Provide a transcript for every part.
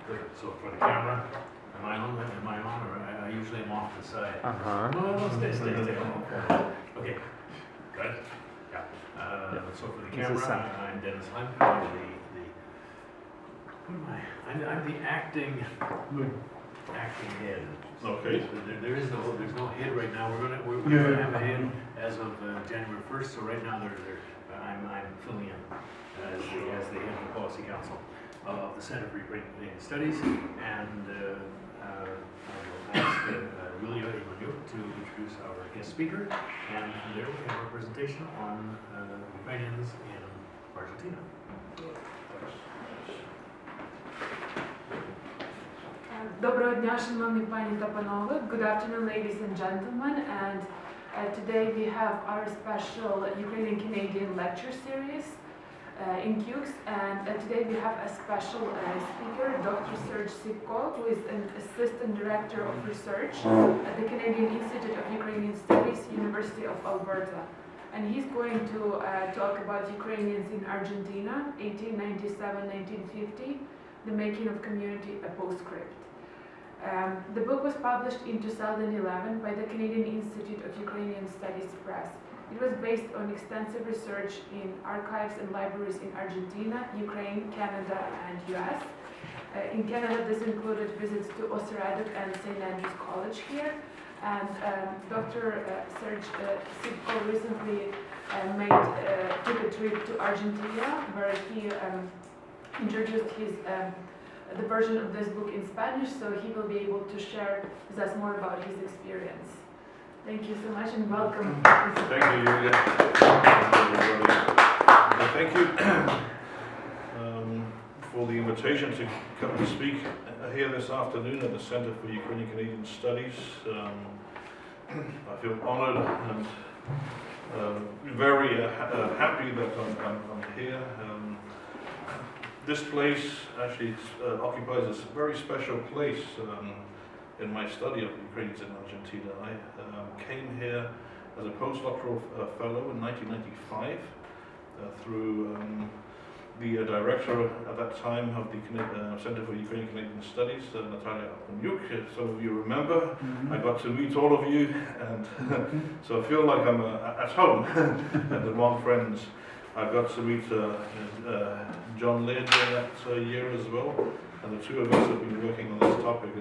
Good. So for the camera, am I on? Or I usually am off the side? No, stay. Okay. Good. Yeah. So for the camera, I'm Dennis Hunt. I'm the acting head. Okay. There's no head right now. We're gonna have a head as of January 1st. So right now I'm filling in as the head of the policy council of the Center for Ukrainian Studies, and I will ask Yulia Ivanuk to introduce our guest speaker, and from there we have a presentation on Ukrainians in Argentina. Доброго дня, шановні пані та панове. Good afternoon, ladies and gentlemen. And today we have our special Ukrainian-Canadian lecture series in QX. And today we have a special speaker, Dr. Serge Cipko, who is an Assistant Director of Research at the Canadian Institute of Ukrainian Studies, University of Alberta. And he's going to talk about Ukrainians in Argentina, 1897-1950, the making of community, a postscript. The book was published in 2011 by the Canadian Institute of Ukrainian Studies Press. It was based on extensive research in archives and libraries in Argentina, Ukraine, Canada, and US. In Canada, this included visits to Osiradic and St. Andrew's College here. And Dr. Serge Cipko recently took a trip to Argentina, where he introduced the version of this book in Spanish, so he will be able to share with us more about his experience. Thank you so much and welcome. Thank you, Yulia. Thank you for the invitation to come and speak here this afternoon at the Center for Ukrainian Canadian Studies. I feel honored and very happy that I'm here. This place actually occupies a very special place in my study of Ukrainians in Argentina. I came here as a postdoctoral fellow in 1995 through the director at that time of the Center for Ukrainian Canadian Studies, Natalia Untitled. Some of you remember. I got to meet all of you, and so I feel like I'm at home and among friends. I got to meet John Laird that year as well, and the two of us have been working on this topic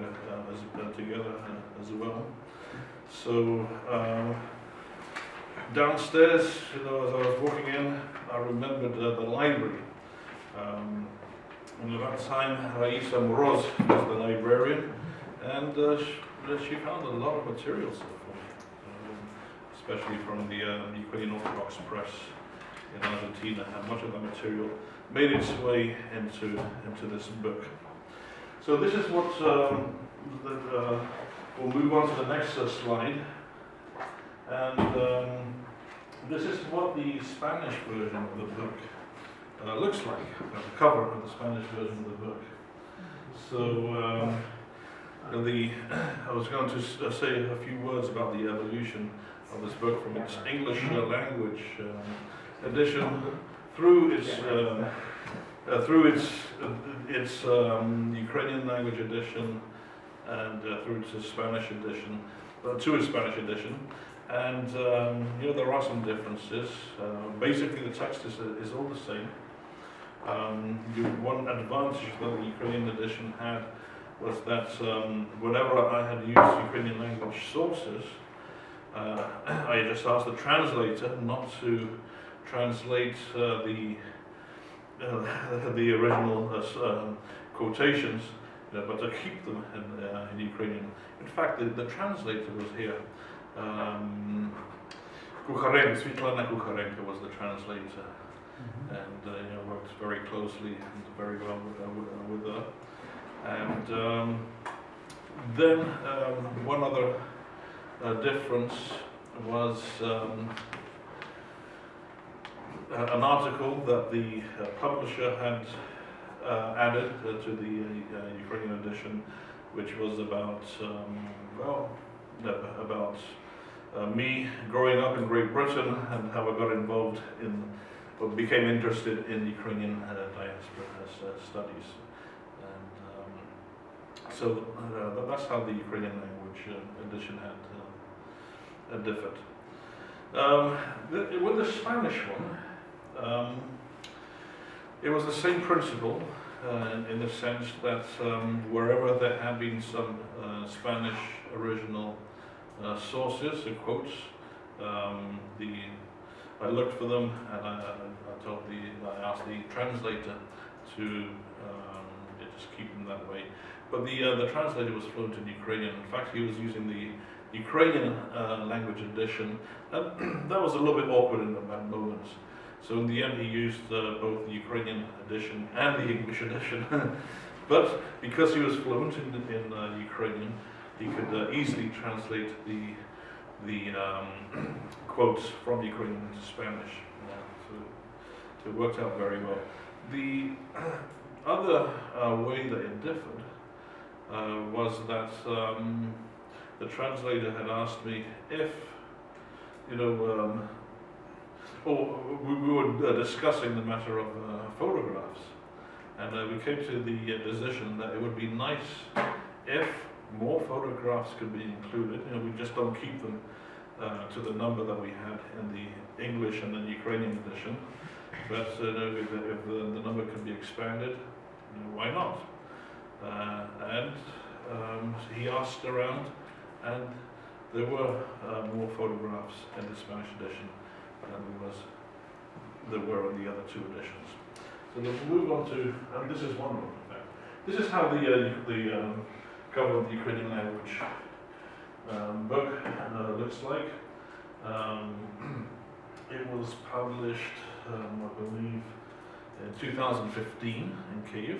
together as well. So downstairs, as I was walking in, I remembered the library. And at that time, Raisa Moroz was the librarian, and she found a lot of materials for me, especially from the Ukrainian Orthodox Press in Argentina, and much of the material made its way into this book. So this is what we'll move on to the next slide, and this is what the Spanish version of the book looks like, the cover of the Spanish version of the book. So I was going to say a few words about the evolution of this book from its English language edition through its Ukrainian language edition, and through to Spanish edition, and there are some differences. Basically, the text is all the same. One advantage that the Ukrainian edition had was that whenever I had used Ukrainian language sources, I just asked the translator not to translate the original quotations, but to keep them in Ukrainian. In fact, the translator was here. Svetlana Kukharenko was the translator, and worked very closely and very well with her. And then one other difference was an article that the publisher had added to the Ukrainian edition, which was about me growing up in Great Britain and how I got involved or became interested in Ukrainian diaspora studies. And So that's how the Ukrainian language edition had differed. With the Spanish one, it was the same principle in the sense that wherever there had been some Spanish original sources and quotes, I looked for them and I asked the translator to just keep them that way. But the translator was fluent in Ukrainian. In fact, he was using the Ukrainian language edition. That was a little bit awkward in that moment. So in the end, he used both the Ukrainian edition and the English edition. But because he was fluent in Ukrainian, he could easily translate the quotes from Ukrainian into Spanish. So it worked out very well. The other way that it differed was that the translator had asked me if, we were discussing the matter of photographs, and we came to the decision that it would be nice if more photographs could be included. We just don't keep them to the number that we had in the English and the Ukrainian edition, but if the number can be expanded, why not? And he asked around, and there were more photographs in the Spanish edition than there were in the other two editions. So we'll move on to, and this is one of them. This is how the cover of the Ukrainian language book looks like. It was published, I believe, in 2015 in Kyiv.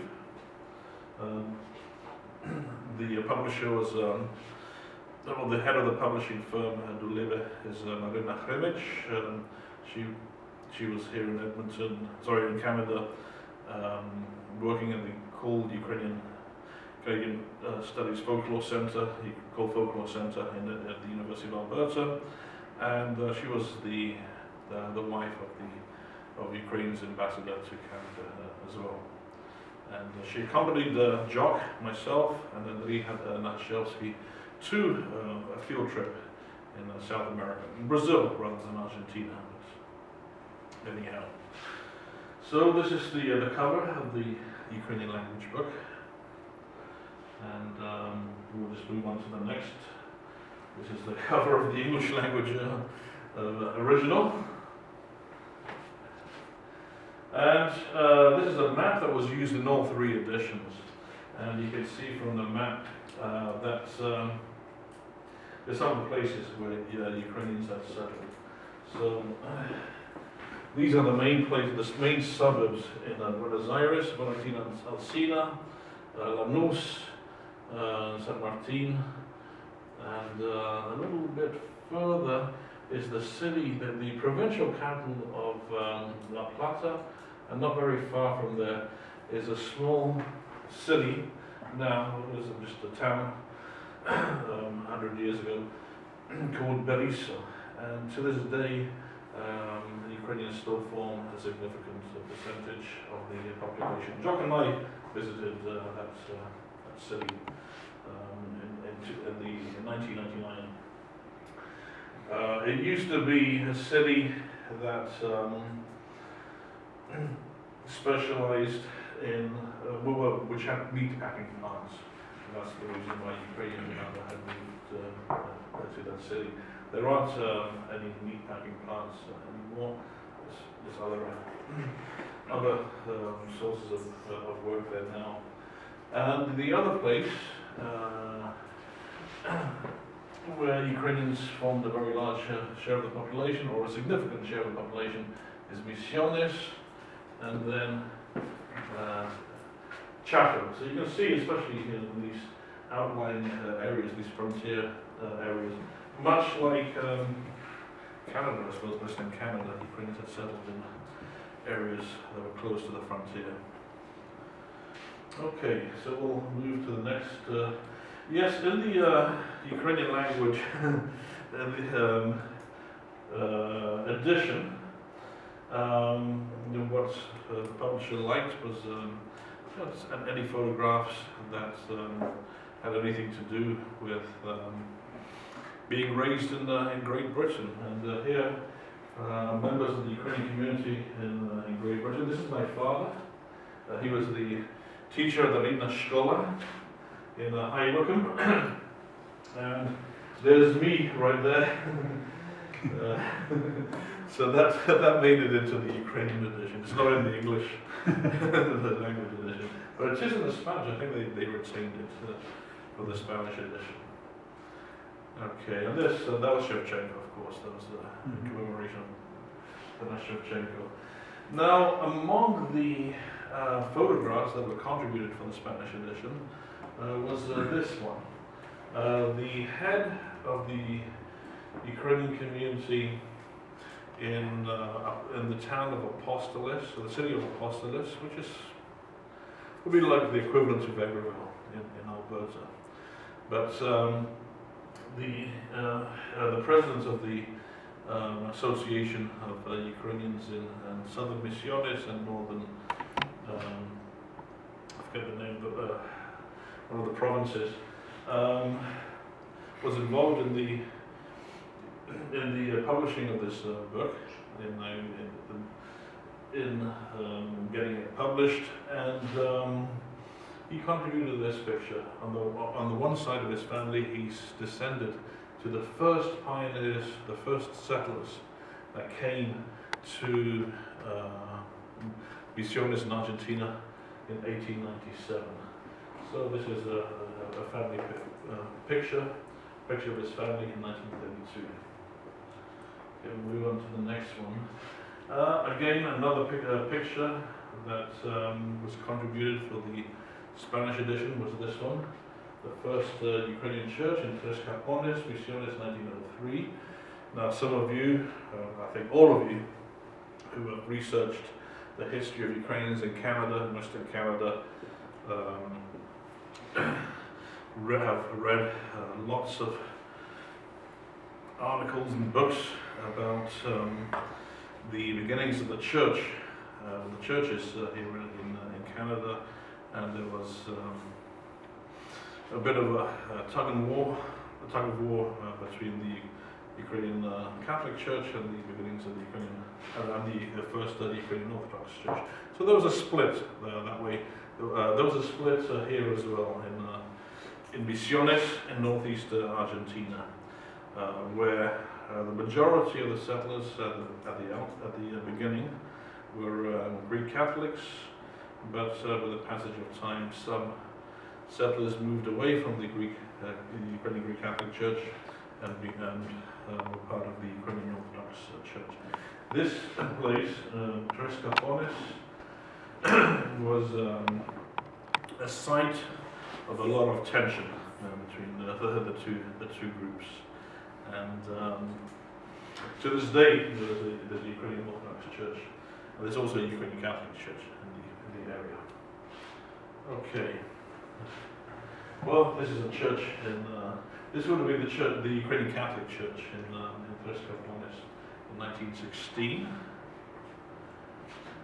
The publisher was, the head of the publishing firm, Dulebe, is Marina Hremich. She was here in in Canada, working at the called Ukrainian Studies Folklore Center, called Folklore Center at the University of Alberta, and she was the wife of Ukraine's ambassador to Canada as well. And she accompanied Jock, myself, and then Richard Natashevsky to a field trip in South America, in Brazil rather than Argentina. But anyhow, so this is the cover of the Ukrainian language book, and we'll just move on to the next. This is the cover of the English language original. And this is a map that was used in all three editions. And you can see from the map that there's some of the places where Ukrainians have settled. So these are the main places, the main suburbs in Buenos Aires, Valentina Alsina, Lanús, San Martin, and a little bit further is the city, the provincial capital of La Plata, and not very far from there is a small city now, it was just a town 100 years ago, called Berisso. And to this day, the Ukrainians still form a significant percentage of the population. Jock and I visited that city in 1999. It used to be a city that specialized in, which had meat packing plants. And that's the reason why Ukrainians had moved to that city. There aren't any meat packing plants anymore. There's other sources of work there now. And the other place where Ukrainians formed a very large share of the population, or a significant share of the population, is Misiones, and then Chaco. So you can see, especially in these outlying areas, these frontier areas, much like Canada, I suppose, most in Canada, Ukrainians had settled in areas that were close to the frontier. Okay, so we'll move to the next. Yes, in the Ukrainian language edition, what the publisher liked was any photographs that had anything to do with being raised in Great Britain. And here, members of the Ukrainian community in Great Britain. This is my father. He was the teacher at the Lina Shkola in High Wycombe. And there's me right there. So that made it into the Ukrainian edition. It's not in the English the language edition, but it is in the Spanish. I think they retained it for the Spanish edition. Okay, and this that was Shevchenko, of course. That was the commemoration of Shevchenko. Now, among the photographs that were contributed for the Spanish edition was this one. The head of the Ukrainian community in the town of Apostolus, or the city of Apostolus, which would be like the equivalent of Vegreville in Alberta. But the president of the Association of Ukrainians in Southern Misiones and Northern, I forget the name, but one of the provinces, was involved in the publishing of this book, in getting it published, and he contributed this picture. On the one side of his family, he's descended to the first pioneers, the first settlers that came to Misiones in Argentina in 1897. So this is a family picture of his family in 1932. Okay, we'll move on to the next one. Again, another picture that was contributed for the Spanish edition was this one. The first Ukrainian church in Tres Capones, Misiones, 1903. Now, some of you, I think all of you, who have researched the history of Ukrainians in Canada, Western Canada, have read lots of articles and books about the beginnings of the church, the churches here in Canada, and there was a bit of a tug of war between the Ukrainian Catholic Church and the beginnings of the Ukrainian and the first Ukrainian Orthodox Church. So there was a split that way. There was a split here as well in Misiones in northeast Argentina, where the majority of the settlers at the beginning were Greek Catholics, but with the passage of time, some settlers moved away from the Ukrainian Greek Catholic Church and were part of the Ukrainian Orthodox Church. This place, Tres Capones, was a site of a lot of tension between the two groups, and to this day there's a Ukrainian Orthodox Church, and there's also a Ukrainian Catholic Church in the area. Okay. Well, this is a church this would have been the Ukrainian Catholic Church in Tres Capones in 1916.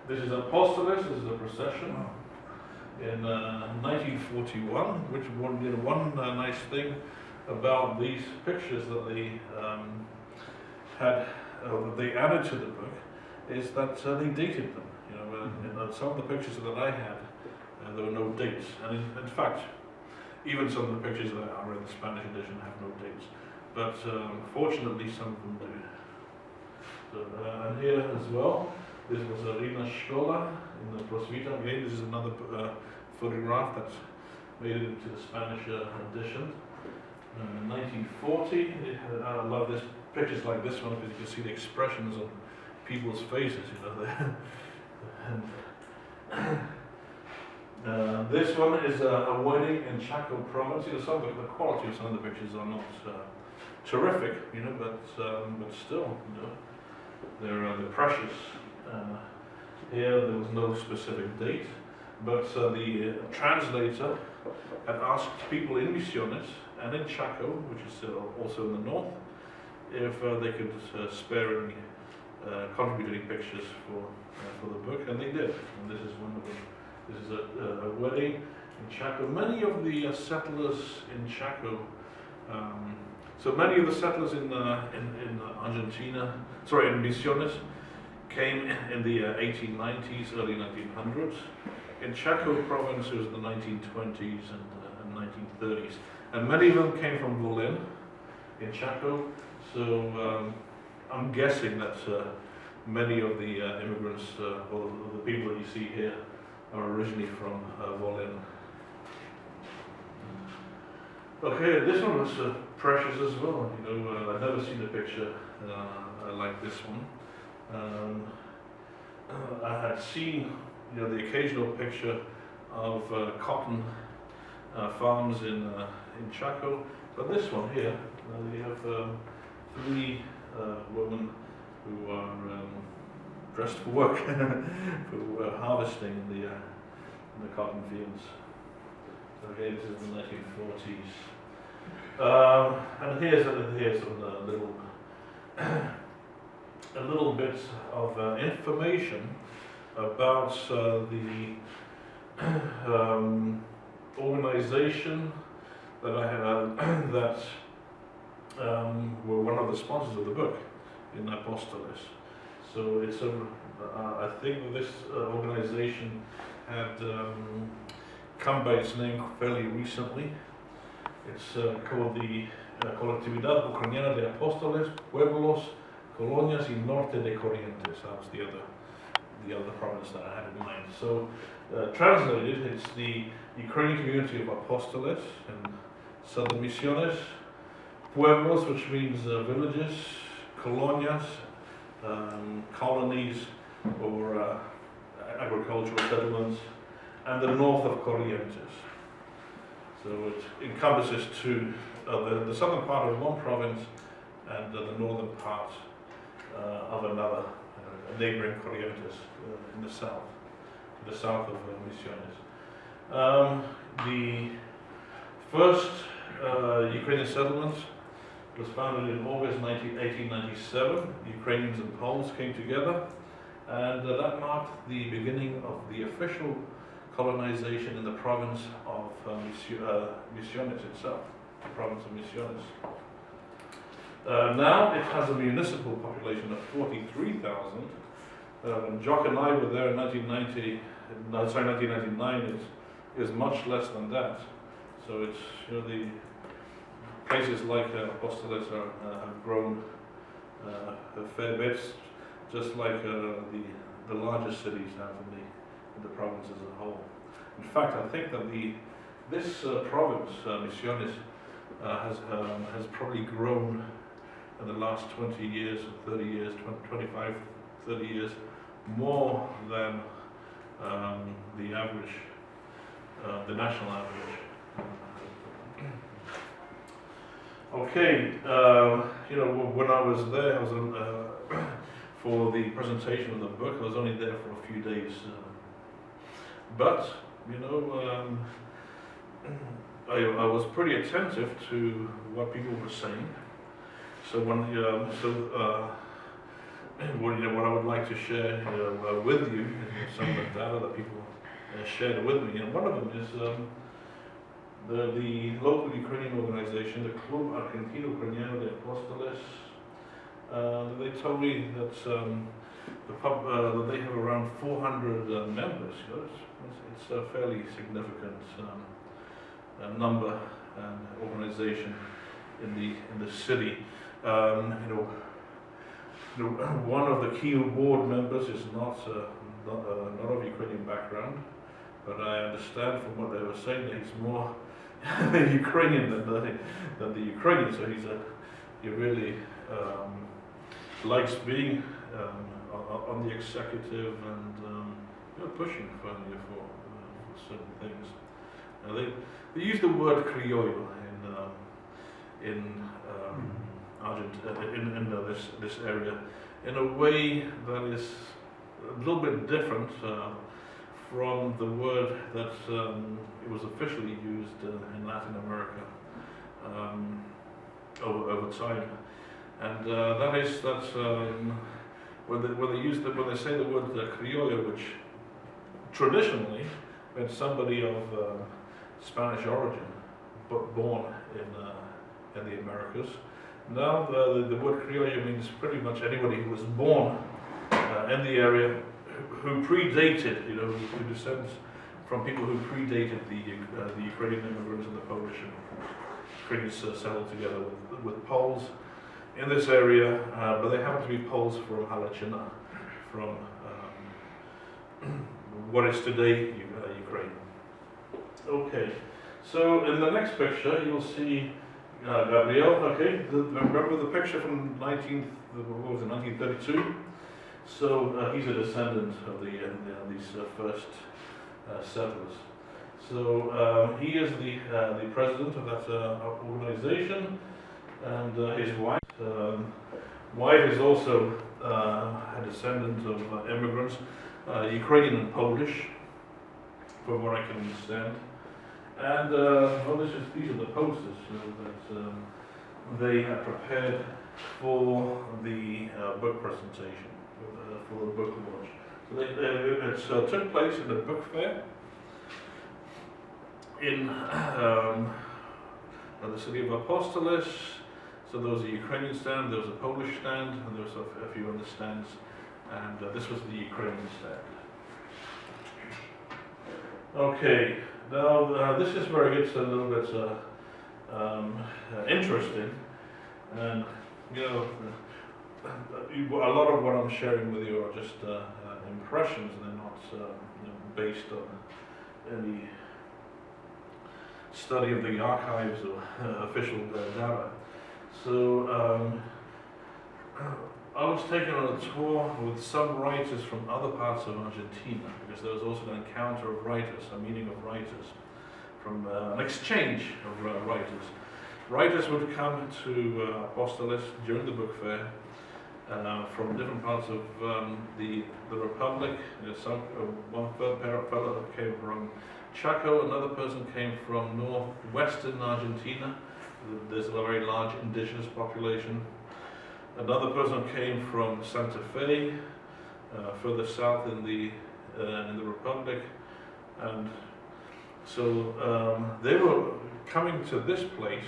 This is Apostolus. This is a procession in 1941, which one nice thing about these pictures that they they added to the book is that they dated them. You know, in some of the pictures that I had, there were no dates, and in fact, even some of the pictures that are in the Spanish edition have no dates. But fortunately, some of them do. So, and here as well, this was Lina Shkola in the Prosvita. Again, this is another photograph that made it into the Spanish edition. 1940. I love this pictures like this one because you can see the expressions on people's faces. You know, and this one is a wedding in Chaco province. You know, some of the quality of some of the pictures are not terrific, you know, but still, you know, they're precious. Here there was no specific date, but the translator had asked people in Misiones and in Chaco, which is also in the north, if they could spare any contributing pictures for the book, and they did. And this is one of them. This is a wedding in Chaco. Many of the settlers in Chaco, so many of the settlers in Argentina, sorry, in Misiones, came in the 1890s, early 1900s. In Chaco province, it was the 1920s and 1930s. And many of them came from Volin in Chaco. So I'm guessing that many of the immigrants, or the people that you see here, are originally from Volin. Okay, this one was precious as well. You know, I've never seen a picture like this one. I had seen, you know, the occasional picture of cotton farms in Chaco, but this one here, we have 3 women who are dressed for work, who are harvesting in the cotton fields. Okay, this is the 1940s. And here's a little bit of information about the organization that I had that were one of the sponsors of the book in Apóstoles. So it's I think that this organization had come by its name fairly recently. It's called the Colectividad Ucraniana de Apóstoles, Pueblos, Colonias y Norte de Corrientes. That was the other province that I had in mind. So translated, it's the Ukrainian community of Apóstoles in southern Misiones, Pueblos, which means villages, Colonias, colonies or agricultural settlements, and the north of Corrientes. So it encompasses the southern part of one province and the northern part of another, neighboring Corrientes in the south of Misiones. The first Ukrainian settlement was founded in August 1897. Ukrainians and Poles came together, and that marked the beginning of the official colonization in the province of Misiones itself, the province of Misiones. Now it has a municipal population of 43,000. When Jock and I were there in 1999, it was much less than that. So it's, you know, the places like Apóstoles have grown a fair bit, just like the larger cities have in the province as a whole. In fact, I think that this province, Misiones, has probably grown in the last 20 years, 30 years, 25, 30 years, more than the average, the national average. Okay, you know, when I was there, I was for the presentation of the book. I was only there for a few days, but you know, I was pretty attentive to what people were saying. So what I would like to share with you is some of the data that people shared with me, and one of them is the local Ukrainian organization, the Club Argentino Ucraniano de Apóstoles. They told me that that they have around 400 members. You know, it's a fairly significant number and organization in the city. You know, one of the key board members is not of Ukrainian background, but I understand from what they were saying that he's more Ukrainian than the Ukrainian. So he really likes being on the executive and you know, pushing for certain things. They use the word criollo in Argentina, in this area, in a way that is a little bit different from the word that it was officially used in Latin America over time, and that is that when they say the word criollo, which traditionally meant somebody of Spanish origin, but born in the Americas. Now the word criollo means pretty much anybody who was born in the area who predated, who descends from people who predated the Ukrainian immigrants and the Polish and Ukrainians settled together with Poles in this area, but they happen to be Poles from Halachina, from what is today Ukraine. Okay, so in the next picture you'll see Gabriel. Okay, remember the picture from 1932? So he's a descendant of these first settlers. So he is the president of that organization, and his wife is also a descendant of immigrants, Ukrainian and Polish, from what I can understand. And these are the posters that they had prepared for the book presentation, for the book launch. So it took place in the book fair in the city of Apostles. So there was a Ukrainian stand, there was a Polish stand, and there was a few other stands. And this was the Ukrainian stand. Okay, now this is where it gets a little bit interesting. And a lot of what I'm sharing with you are just impressions, and they're not based on any study of the archives or official data. So I was taken on a tour with some writers from other parts of Argentina, because there was also an encounter of writers, a meeting of writers, from an exchange of writers. Writers would come to Apostles during the book fair from different parts of the Republic. One fellow came from Chaco, another person came from northwestern Argentina. There's a very large indigenous population. Another person came from Santa Fe, further south in the Republic, and so they were coming to this place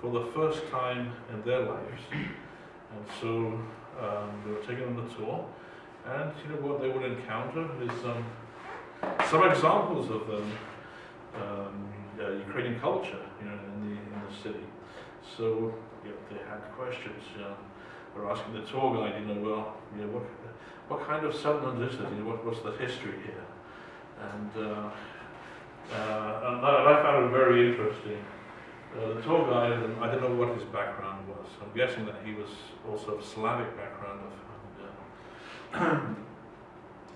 for the first time in their lives, and so they were taken on the tour, and what they would encounter is some examples of Ukrainian culture, in the city. So they had questions. They're asking the tour guide, what kind of settlement is this? What's the history here? And I found it very interesting. The tour guide, I don't know what his background was. I'm guessing that he was also of Slavic background.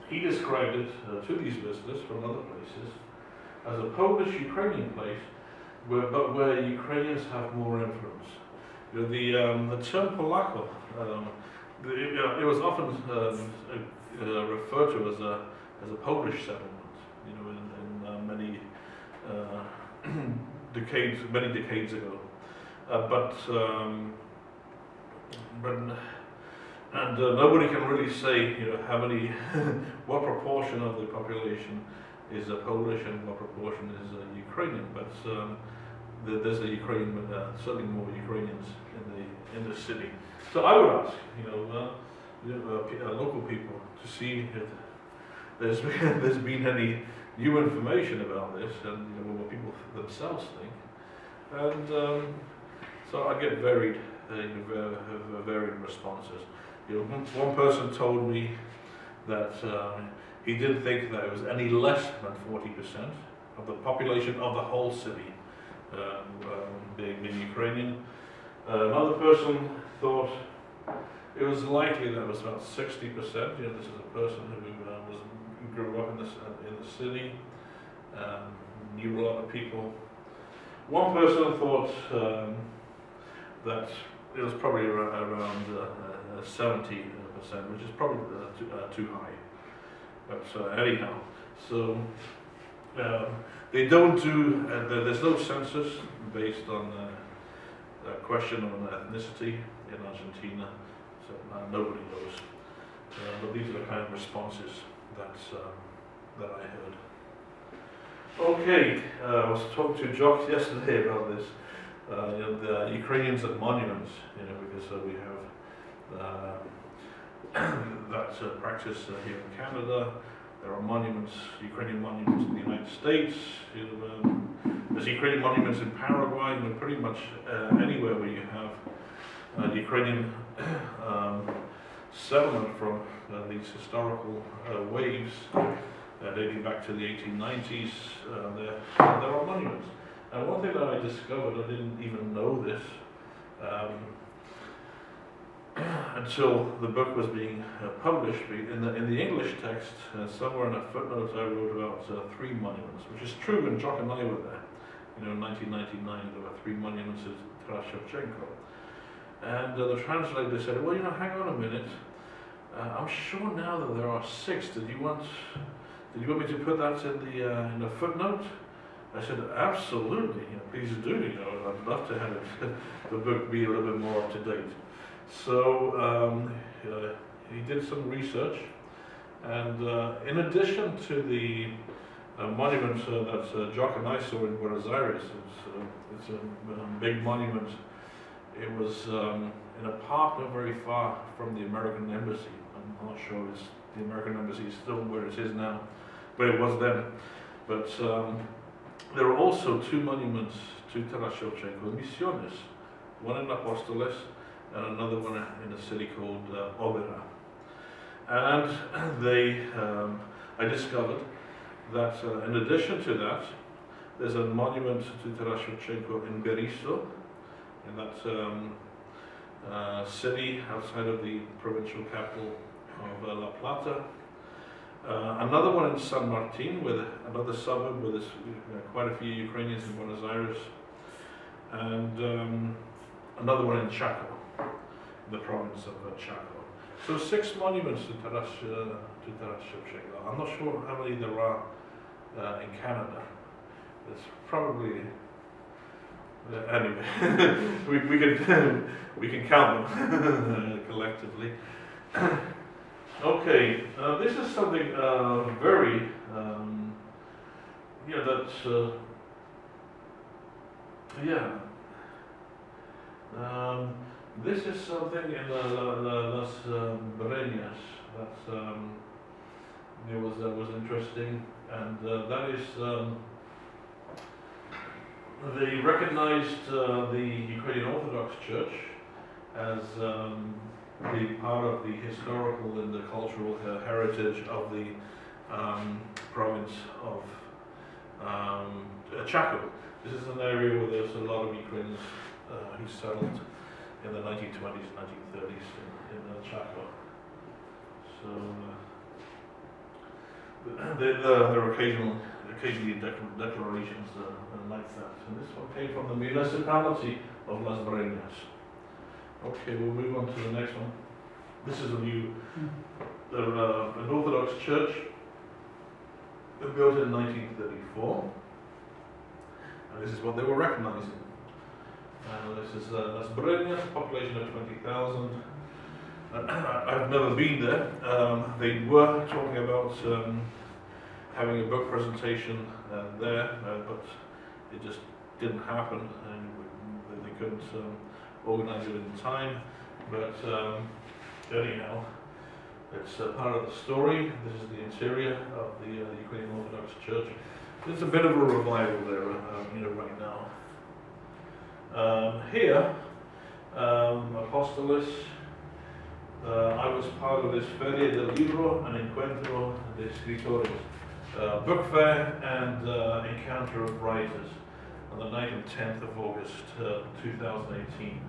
He described it to these visitors from other places as a Polish-Ukrainian place, but where Ukrainians have more influence. The term Polako, it was often referred to as a Polish settlement, in many decades ago. And nobody can really say, how many, what proportion of the population is Polish and what proportion is Ukrainian. But there's a Ukrainian, certainly more Ukrainians in the city. So I would ask, local people to see if there's been any new information about this, and what people themselves think. And so I get varied responses. One person told me that he didn't think that it was any less than 40% of the population of the whole city being Ukrainian. Another person thought it was likely that it was about 60%. This is a person who grew up in the city, knew a lot of people. One person thought that it was probably around 70%, which is probably too high. But anyhow, so they don't do. There's no census based on a question on ethnicity in Argentina, so nobody knows. But these are the kind of responses that I heard. Okay, I was talking to Jock yesterday about this. The Ukrainians at monuments, because we have that practice here in Canada. There are monuments, Ukrainian monuments in the United States. There's Ukrainian monuments in Paraguay. Pretty much anywhere where you have Ukrainian settlement from these historical waves dating back to the 1890s. There are monuments. And one thing that I discovered, I didn't even know this until the book was being published. In the English text, somewhere in a footnote, I wrote about 3 monuments, which is true when Jock and I were there. In 1999, there were 3 monuments to Taras Shevchenko. And the translator said, well, hang on a minute. I'm sure now that there are 6. Did you want me to put that in the footnote? I said, absolutely, please do. I'd love to have the book be a little bit more up to date. So he did some research, and in addition to the monument that Jock and I saw in Buenos Aires, it's a big monument. It was in a park not very far from the American Embassy. I'm not sure if the American Embassy is still where it is now, but it was then. But there are also 2 monuments to Taras Shevchenko, Misiones, one in Apóstoles and another one in a city called Obera. And I discovered that in addition to that, there's a monument to Taras Shevchenko in Berisso, in that city outside of the provincial capital of La Plata. Another one in San Martin, another suburb where there's quite a few Ukrainians in Buenos Aires, and another one in Chaco, the province of Chaco. So 6 monuments to Taras Shevchenko. I'm not sure how many there are in Canada. There's probably anyway. we can count them collectively. Okay, this is something very this is something in Las Breñas that was interesting, and that is they recognized the Ukrainian Orthodox Church as being part of the historical and the cultural heritage of the province of Chaco. This is an area where there's a lot of Ukrainians who settled in the 1920s, 1930s in Chaco. So there are occasionally declarations like that. And this one came from the municipality of Las Breñas. Okay, we'll move on to the next one. This is an Orthodox church built in 1934. And this is what they were recognizing. This is Las Breñas, population of 20,000. I've never been there. They were talking about having a book presentation there, but it just didn't happen, and they couldn't organize it in time. But anyhow, it's part of the story. This is the interior of the Ukrainian Orthodox Church. There's a bit of a revival there, right now. Here, Apóstoles, I was part of this Feria del Libro and Encuentro de Escritores, book fair and encounter of writers on the 9th and 10th of August 2018.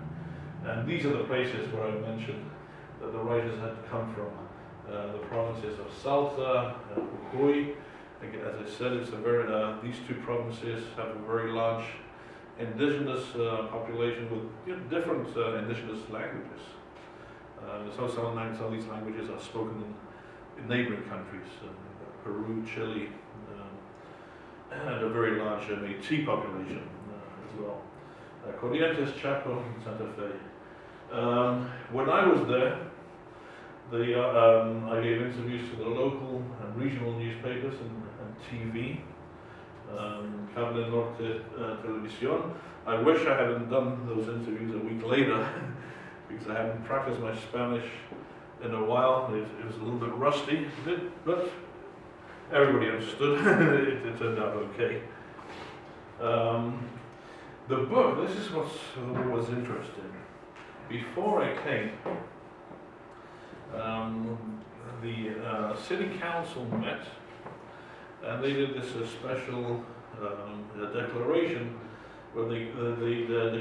And these are the places where I mentioned that the writers had come from, the provinces of Salta and Jujuy. As I said, it's these 2 provinces have a very large indigenous population with different indigenous languages. Some of these languages are spoken in neighboring countries, Peru, Chile, and a very large Métis population as well. Corrientes, Chaco, and Santa Fe. When I was there, I gave interviews to the local and regional newspapers and TV. Cable Norte Televisión. I wish I hadn't done those interviews a week later because I hadn't practiced my Spanish in a while. It was a little bit rusty, but everybody understood. it turned out okay. The book, this is what was interesting. Before I came, the city council met and they did this special declaration where they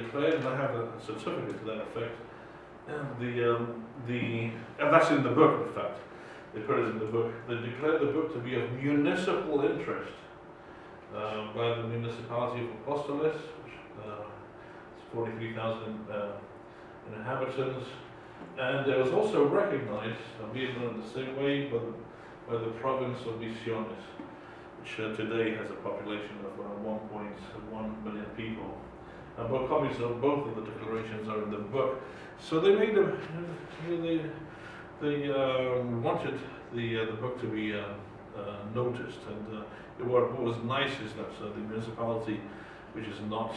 declared, and I have a certificate to that effect, and that's in the book, in fact. They put it in the book. They declared the book to be of municipal interest by the municipality of Apóstoles, which is 43,000 inhabitants, and it was also recognized, albeit not in the same way, but by the province of Misiones, which today has a population of 1.1 million people. But copies of both of the declarations are in the book. So they made them. They wanted the book to be noticed, and what was nice is that the municipality, which is not,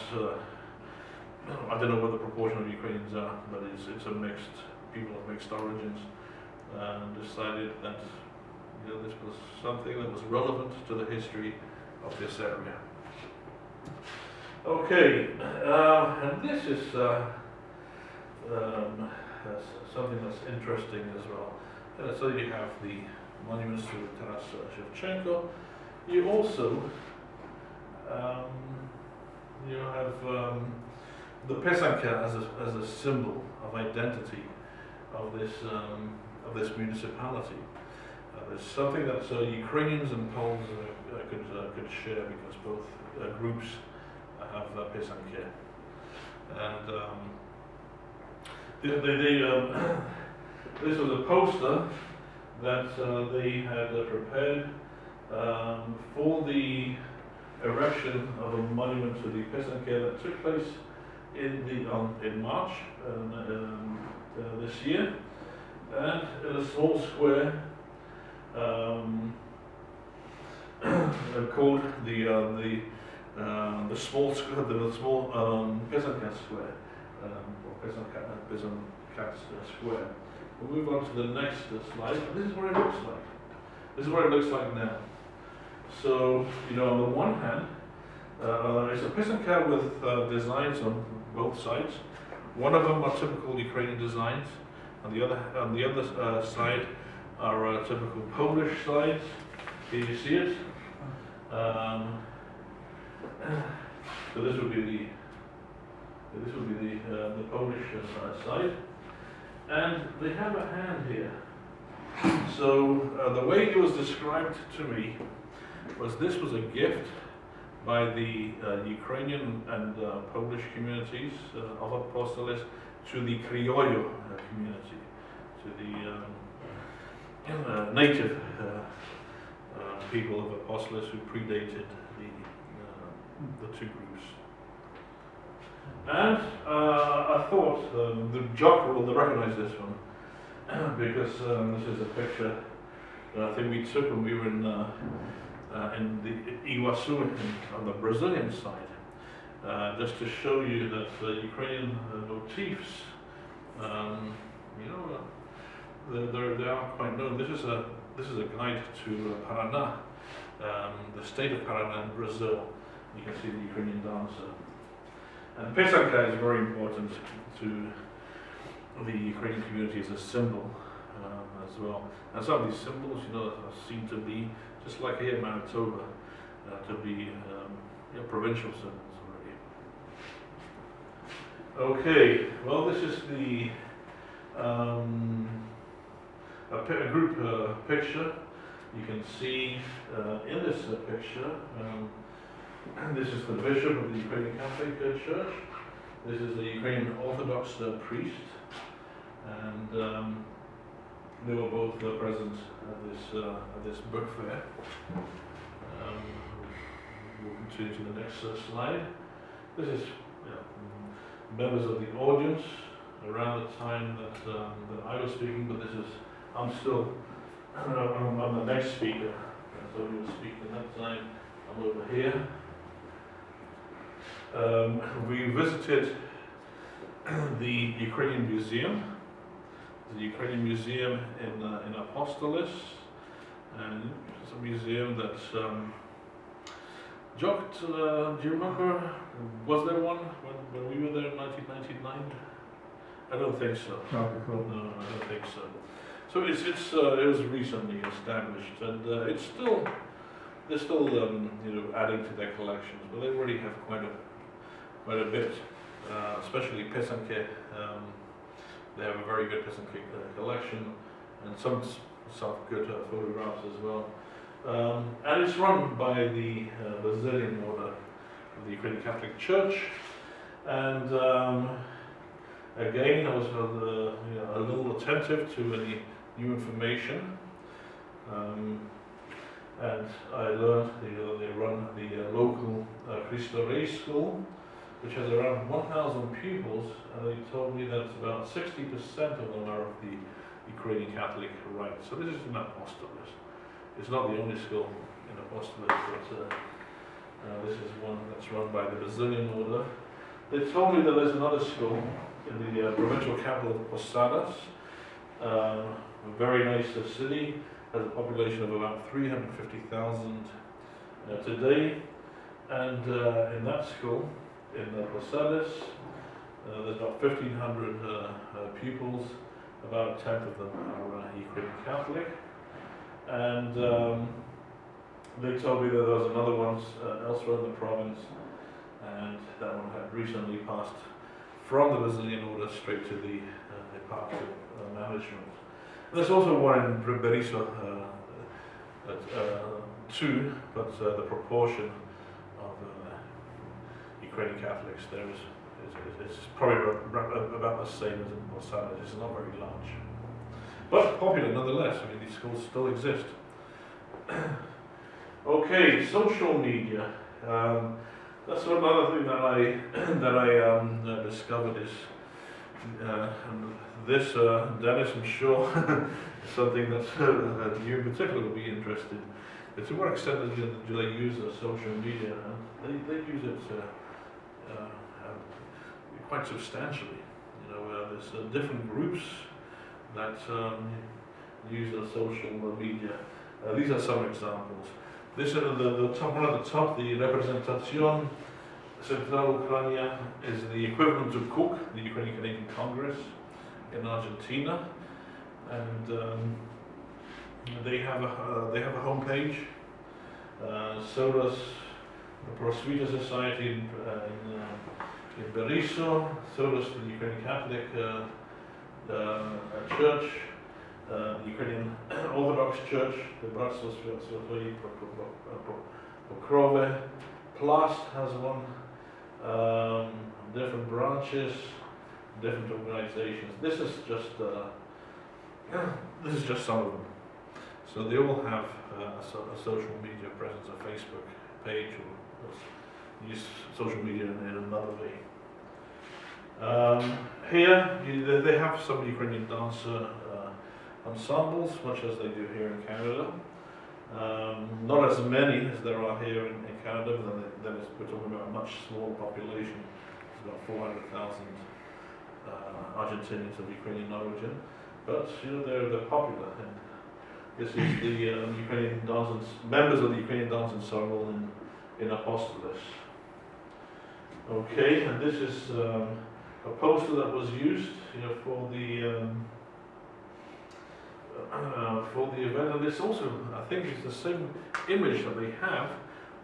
I don't know what the proportion of Ukrainians are, but it's a mixed, people of mixed origins, decided that this was something that was relevant to the history of this area. Okay, and this is something that's interesting as well. So you have the monuments to Taras Shevchenko. You also you have the Pesanka as a symbol of identity of this municipality. There's something that Ukrainians and Poles could share because both groups have Pesanka. And this was a poster that they had prepared for the erection of a monument to the Pesanka that took place in March this year, and in a small square called the small Pesanka Square, or Pesanka Square. We'll move on to the next slide. This is what it looks like. This is what it looks like now. So, on the one hand, it's a Pesanka with designs on both sides. One of them are typical Ukrainian designs. On the other side are typical Polish sides. Here you see it. So this would be the Polish side, and they have a hand here. So the way it was described to me was this was a gift by the Ukrainian and Polish communities of Apóstoles to the Criollo community, to the native people of Apóstoles who predated the two groups. And I thought the Jock will recognize this one because this is a picture that I think we took when we were in the Iguazu on the Brazilian side, just to show you that the Ukrainian motifs, they are quite known. This is a guide to Paraná, the state of Paraná in Brazil. You can see the Ukrainian dancer. And Pesanka is very important to the Ukrainian community as a symbol as well. And some of these symbols, seem to be, just like here in Manitoba, to be provincial symbols already. Okay, well this is the a group picture. You can see in this picture, this is the bishop of the Ukrainian Catholic Church. This is the Ukrainian Orthodox priest, and they were both present at this book fair. We'll continue to the next slide. This is members of the audience around the time that I was speaking, but I'm the next speaker, so we will speak at that time. I'm over here. We visited the Ukrainian Museum, the Ukrainian Museum in Apostolus, and it's a museum that Jock, do you remember? Was there one when we were there in 1999? I don't think so. No, I don't think so. So it was recently established, and they're still adding to their collections, but they already have quite a bit, especially Pesanke. They have a very good Pesanke collection, and some good photographs as well. And it's run by the Basilian Order of the Ukrainian Catholic Church, and again, I was a little attentive to any new information, and I learned they run the local Cristo Rey school, which has around 1,000 pupils, and they told me that about 60% of them are of the Ukrainian Catholic rite. So this is in Apostolus. It's not the only school in Apostolus, but this is one that's run by the Basilian Order. They told me that there's another school in the provincial capital of Posadas, a very nice city, has a population of about 350,000 today, and in that school, in Posadas, there's about 1,500 pupils, about a tenth of them are Ukrainian Catholic, and they told me that there was another one elsewhere in the province, and that one had recently passed from the Basilian Order straight to the eparchial management. And there's also one in Berisso too, but the proportion of Ukrainian Catholics there is probably about the same as in Posadas. It's not very large, but popular nonetheless. I mean, these schools still exist. Okay, social media. That's another thing that I discovered is, and this, Dennis, I'm sure, is something that you in particular will be interested in. To what extent do they use social media? They use it quite substantially. There's different groups that use the social media. These are some examples. This is the top one at the top, the Representación Central Ucrania, is the equivalent to CUC, the Ukrainian Canadian Congress in Argentina, and they have a homepage. So does the Prosvita Society in Berisso. So does the Ukrainian Catholic Church. The Ukrainian Orthodox Church, the Bratstvo Svятої Покрови. Plast has one, different branches, different organizations. This is just some of them. So they all have a social media presence, a Facebook page, or use social media in another way. Here, they have some Ukrainian dancer ensembles, much as they do here in Canada. Not as many as there are here in Canada, but then we're talking about a much smaller population. It's about 400,000 Argentinians of Ukrainian origin, but they're popular. And this is the Ukrainian dance, members of the Ukrainian dance ensemble in Apostolus. Okay, and this is a poster that was used, for the event, and it's also, I think, it's the same image that they have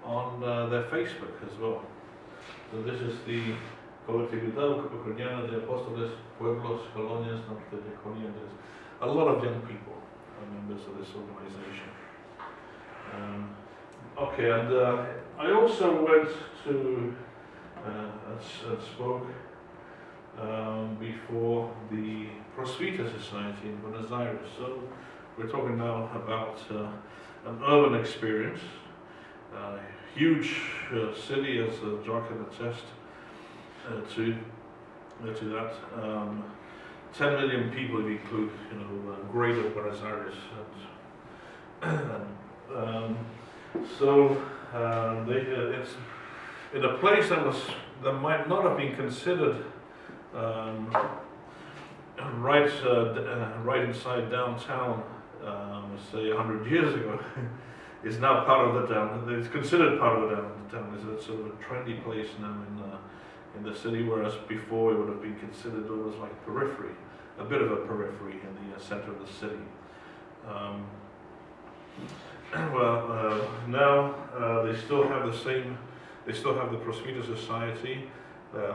on their Facebook as well. So this is the Colectividad Ucraniana de Apóstoles, Pueblos, Colonias, Norte de Corrientes. A lot of young people are members of this organization. Okay, and I also went to and spoke before the Prosvita Society in Buenos Aires. So we're talking now about an urban experience. Huge city, as John can attest to that. 10 million people, if you include, greater Buenos Aires. So It's in a place that might not have been considered right inside downtown, say 100 years ago, is now part of the town. It's considered part of the town. It's a sort of a trendy place now in the city, whereas before it would have been considered almost like a periphery, a bit of a periphery in the center of the city. Now they still have the same. They still have the Prosvita Society.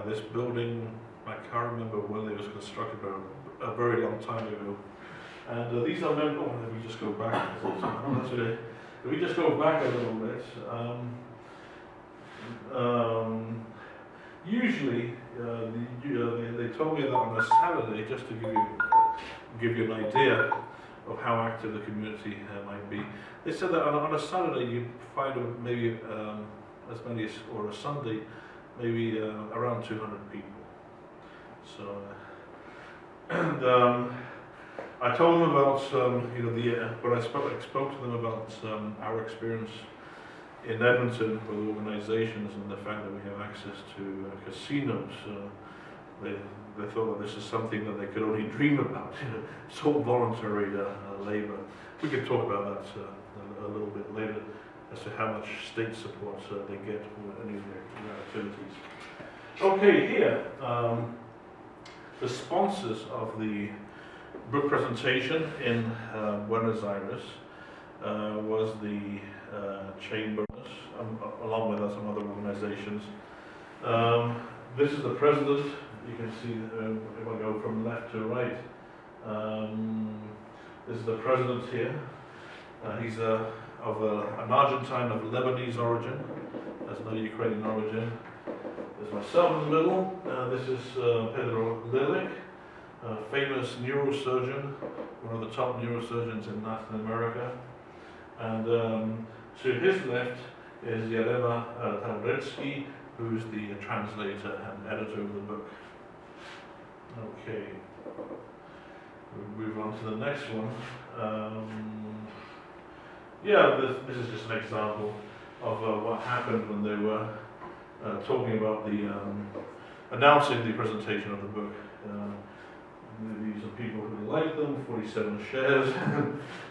This building, I can't remember when it was constructed, but a very long time ago. And these are members. Oh, let me just go back. That's okay. If we just go back a little bit. Usually, they told me that on a Saturday, just to give you an idea of how active the community might be. They said that on a Saturday you find maybe as many as, or a Sunday, maybe around 200 people. So, and I told them about when I spoke to them about our experience in Edmonton with organizations and the fact that we have access to casinos. They thought that this is something that they could only dream about. It's all voluntary labor. We could talk about that a little bit later as to how much state support they get for any of their activities. Okay, here, the sponsors of the book presentation in Buenos Aires was the Chamber, along with some other organizations. This is the president. You can see if I go from left to right. This is the president here. He's of an Argentine of Lebanese origin. There's no Ukrainian origin. There's myself in the middle. This is Pedro Lilik, a famous neurosurgeon, one of the top neurosurgeons in Latin America. And to his left is Jelena Tauretsky, who's the translator and editor of the book. Okay, we'll move on to the next one. This is just an example of what happened when they were talking about announcing the presentation of the book. These are people who like them, 47 shares.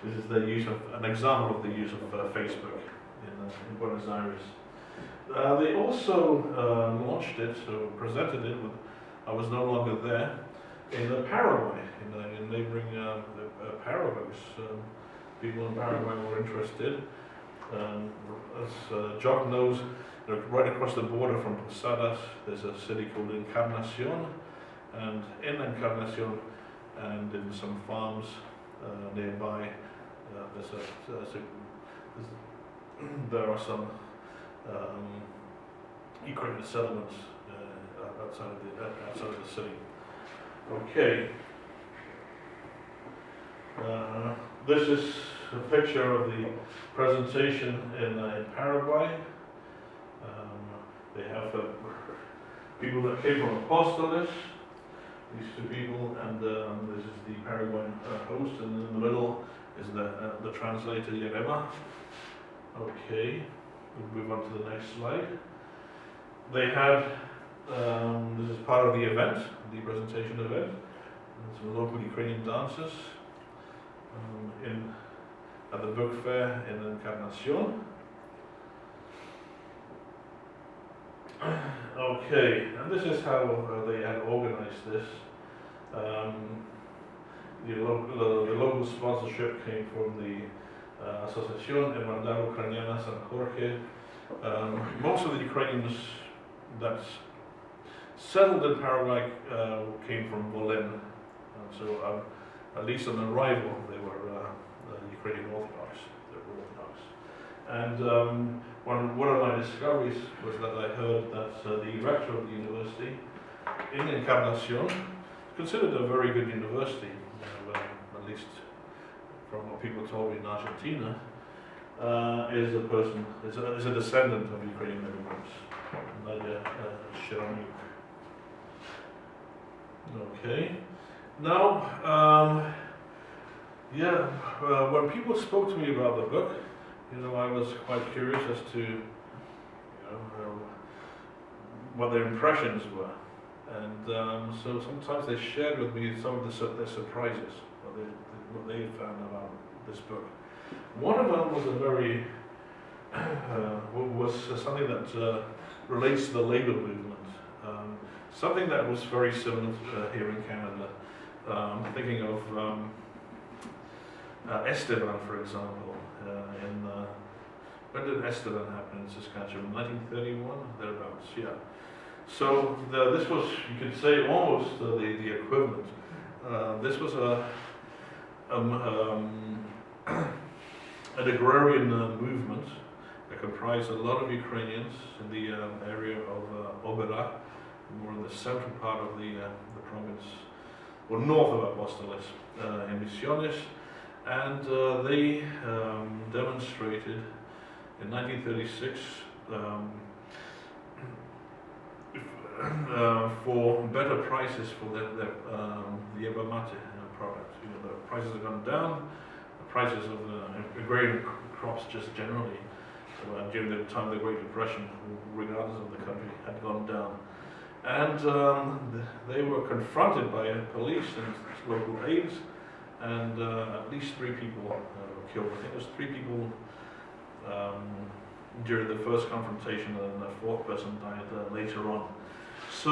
This is their use of, an example of the use of Facebook in Buenos Aires. They also launched it, or presented it with, I was no longer there, in Paraguay, in neighboring Paraguay. People in Paraguay were interested. As John knows, right across the border from Posadas, there's a city called Encarnacion, and in Encarnacion and in some farms nearby, there are some Ukrainian settlements outside of the city. Okay. This is a picture of the presentation in Paraguay. They have people that came from Apóstoles, these two people, and this is the Paraguayan host, and in the middle is the translator, Yerema. Okay, we'll move on to the next slide. They had, this is part of the event, the presentation event, some local Ukrainian dancers at the book fair in Encarnacion. Okay, and this is how they had organized this. The local sponsorship came from the Asociación Hermandad Ucraniana San Jorge. Most of the Ukrainians that settled in Paraguay came from Volin. So at least on arrival, they were Ukrainian Orthodox. They were Orthodox. And one of my discoveries was that I heard that the rector of the university in Encarnacion, considered a very good university, at least from what people told me in Argentina, is a descendant of Ukrainian immigrants, Nadia Shiranuk. Okay. Now, when people spoke to me about the book, I was quite curious as to what their impressions were. And so sometimes they shared with me some of their surprises, what they had found about this book. One of them was a very was something that relates to the labor movement. Something that was very similar here in Canada. I'm thinking of Estevan, for example. When did Estevan happen in Saskatchewan? 1931, thereabouts. Yeah. So this was, you could say, almost the equivalent. This was an agrarian movement that comprised a lot of Ukrainians in the area of Obera, more in the central part of the province, or north of Apostolis, in Misiones, and they demonstrated in 1936 for better prices for the yerba mate product. You know, the prices have gone down. The prices of agrarian crops just generally during the time of the Great Depression, regardless of the country, had gone down. And they were confronted by police and local aides, and at least 3 people were killed. I think it was 3 people during the first confrontation, and a 4th person died later on. So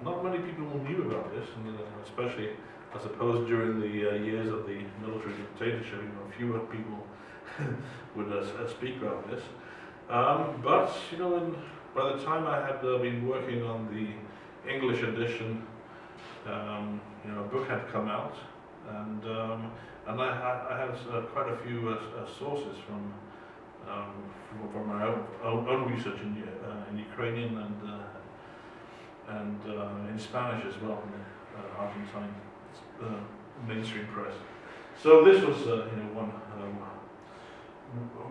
not many people knew about this, and especially, I suppose, during the years of the military dictatorship, fewer people would speak about this. But by the time I had been working on the English edition, a book had come out, and I had quite a few sources from my own research in Ukrainian and in Spanish as well, in the Argentine mainstream press. So this was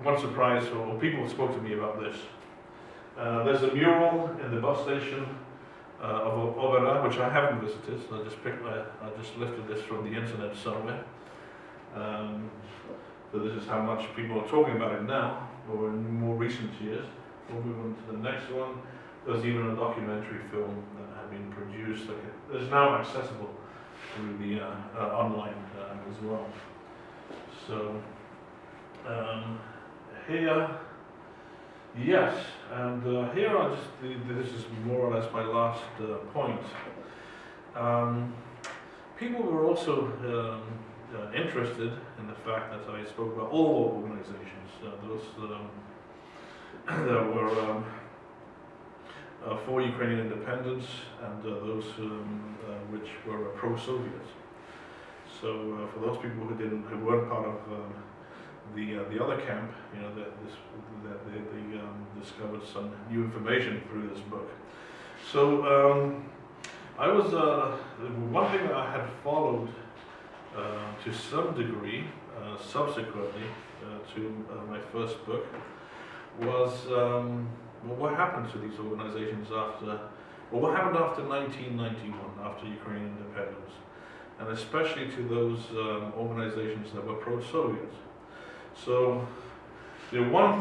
one surprise, or people spoke to me about this. There's a mural in the bus station of Obera, which I haven't visited, so I just lifted this from the internet somewhere. So this is how much people are talking about it now, or in more recent years. We'll move on to the next one. There's even a documentary film that had been produced that is now accessible through the online as well. So here, yes, and here this is more or less my last point. People were also interested in the fact that I spoke about all organizations, those that were for Ukrainian independence, and those which were pro-Soviet. So for those people who weren't part of the other camp, they discovered some new information through this book. So I was one thing that I had followed to some degree subsequently to my first book was what happened to these organizations what happened after 1991, after Ukrainian independence, and especially to those organizations that were pro-Soviet. So one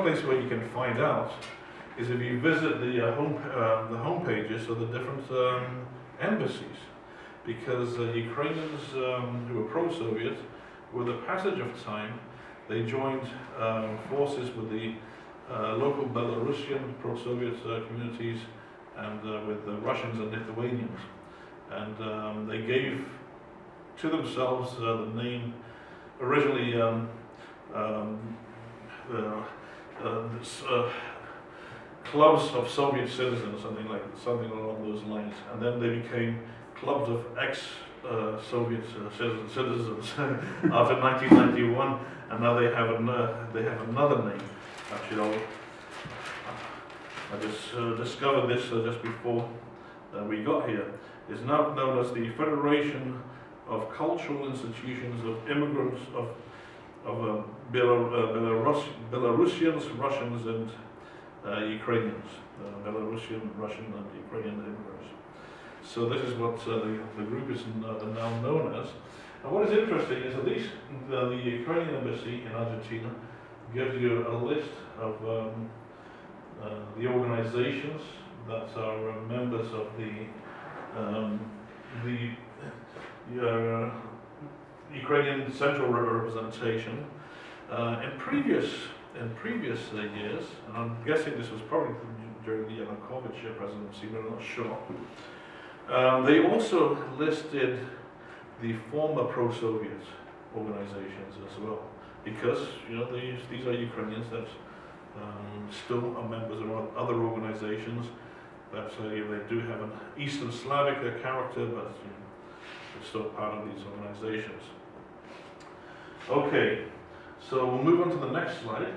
place where you can find out is if you visit the home pages of the different embassies, because Ukrainians who were pro-Soviet, with the passage of time, they joined forces with the local Belarusian pro-Soviet communities and with the Russians and Lithuanians, and they gave to themselves the name originally clubs of Soviet citizens, something along those lines, and then they became clubs of ex-Soviet citizens after 1991, and now they have another name. Actually, I just discovered this just before we got here. It's now known as the Federation of Cultural Institutions of Immigrants of Belarusians, Russians, and Ukrainians. Belarusian, Russian, and Ukrainian immigrants. So this is what the group is now known as. And what is interesting is at least the Ukrainian embassy in Argentina gives you a list of the organizations that are members of the Ukrainian Central Representation. In previous years, and I'm guessing this was probably during the Yanukovych presidency, but I'm not sure, they also listed the former pro-Soviet organizations as well, because these are Ukrainians that still are members of other organizations that they do have an Eastern Slavic character, but they're still part of these organizations. Okay, so we'll move on to the next slide.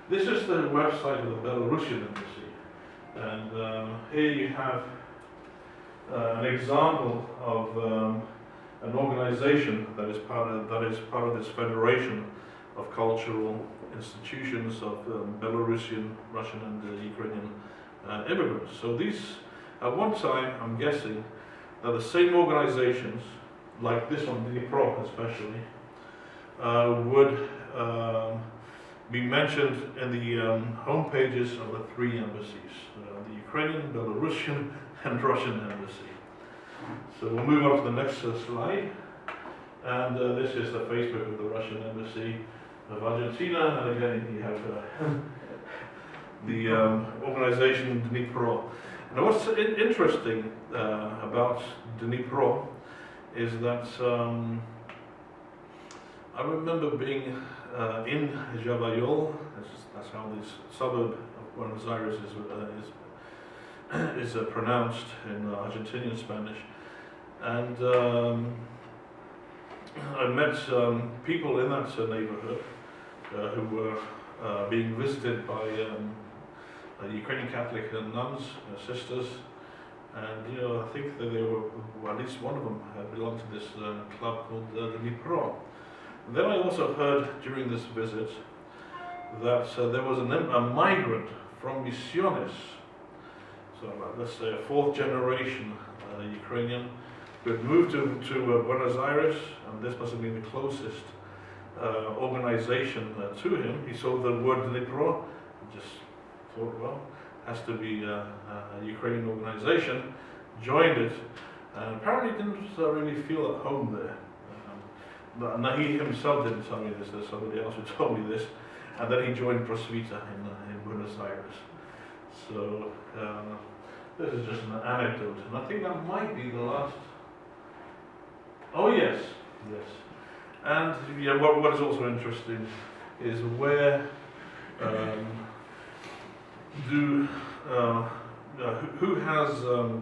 This is the website of the Belarusian embassy, and here you have an example of an organization that is part of this federation of cultural institutions of Belarusian, Russian, and Ukrainian immigrants. So these, at one time, I'm guessing, are the same organizations, like this one, Dnipro especially, would be mentioned in the home pages of the three embassies, the Ukrainian, Belarusian, and Russian embassy. So we'll move on to the next slide. And this is the Facebook of the Russian embassy of Argentina, and again you have the organization Dnipro. Now what's interesting about Dnipro is that I remember being in Javayol, that's how this suburb of Buenos Aires is pronounced in Argentinian Spanish, and I met people in that neighborhood who were being visited by Ukrainian Catholic nuns, sisters, and I think that they were, well, at least one of them belonged to this club called the Dnipro. Then I also heard during this visit that there was a migrant from Misiones, so let's say a fourth generation Ukrainian, who had moved to Buenos Aires, and this must have been the closest organization to him. He saw the word Dnipro and just thought, well, has to be a Ukrainian organization, joined it, and apparently didn't really feel at home there. Now he himself didn't tell me this, there's somebody else who told me this, and then he joined Prosvita in Buenos Aires. So this is just an anecdote, and I think that might be the last. Oh yes, yes. And yeah, what is also interesting is where who has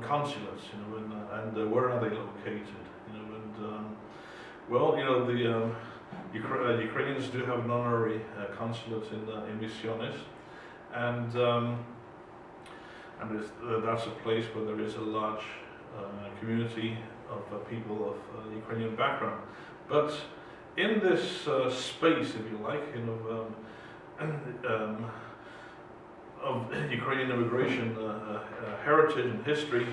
consulates, and where are they located, and well, the Ukrainians do have an honorary consulate in Misiones, and that's a place where there is a large community of people of Ukrainian background. But in this space, if you like, of Ukrainian immigration heritage and history,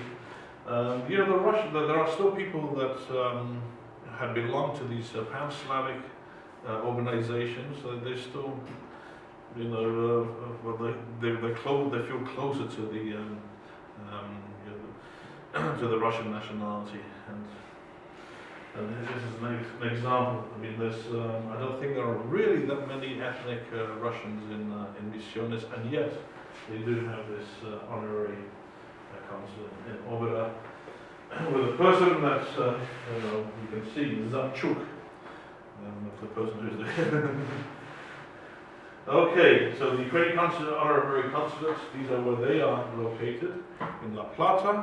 there are still people that had belonged to these pan-Slavic organizations. They still, they feel closer to the Russian nationality. And this is an example. I mean, I don't think there are really that many ethnic Russians in Misiones, and yet they do have this honorary consulate in Obera, with a person that you can see, Zarchuk, the person who is there. Okay, so the Ukrainian honorary consulates, these are where they are located, in La Plata,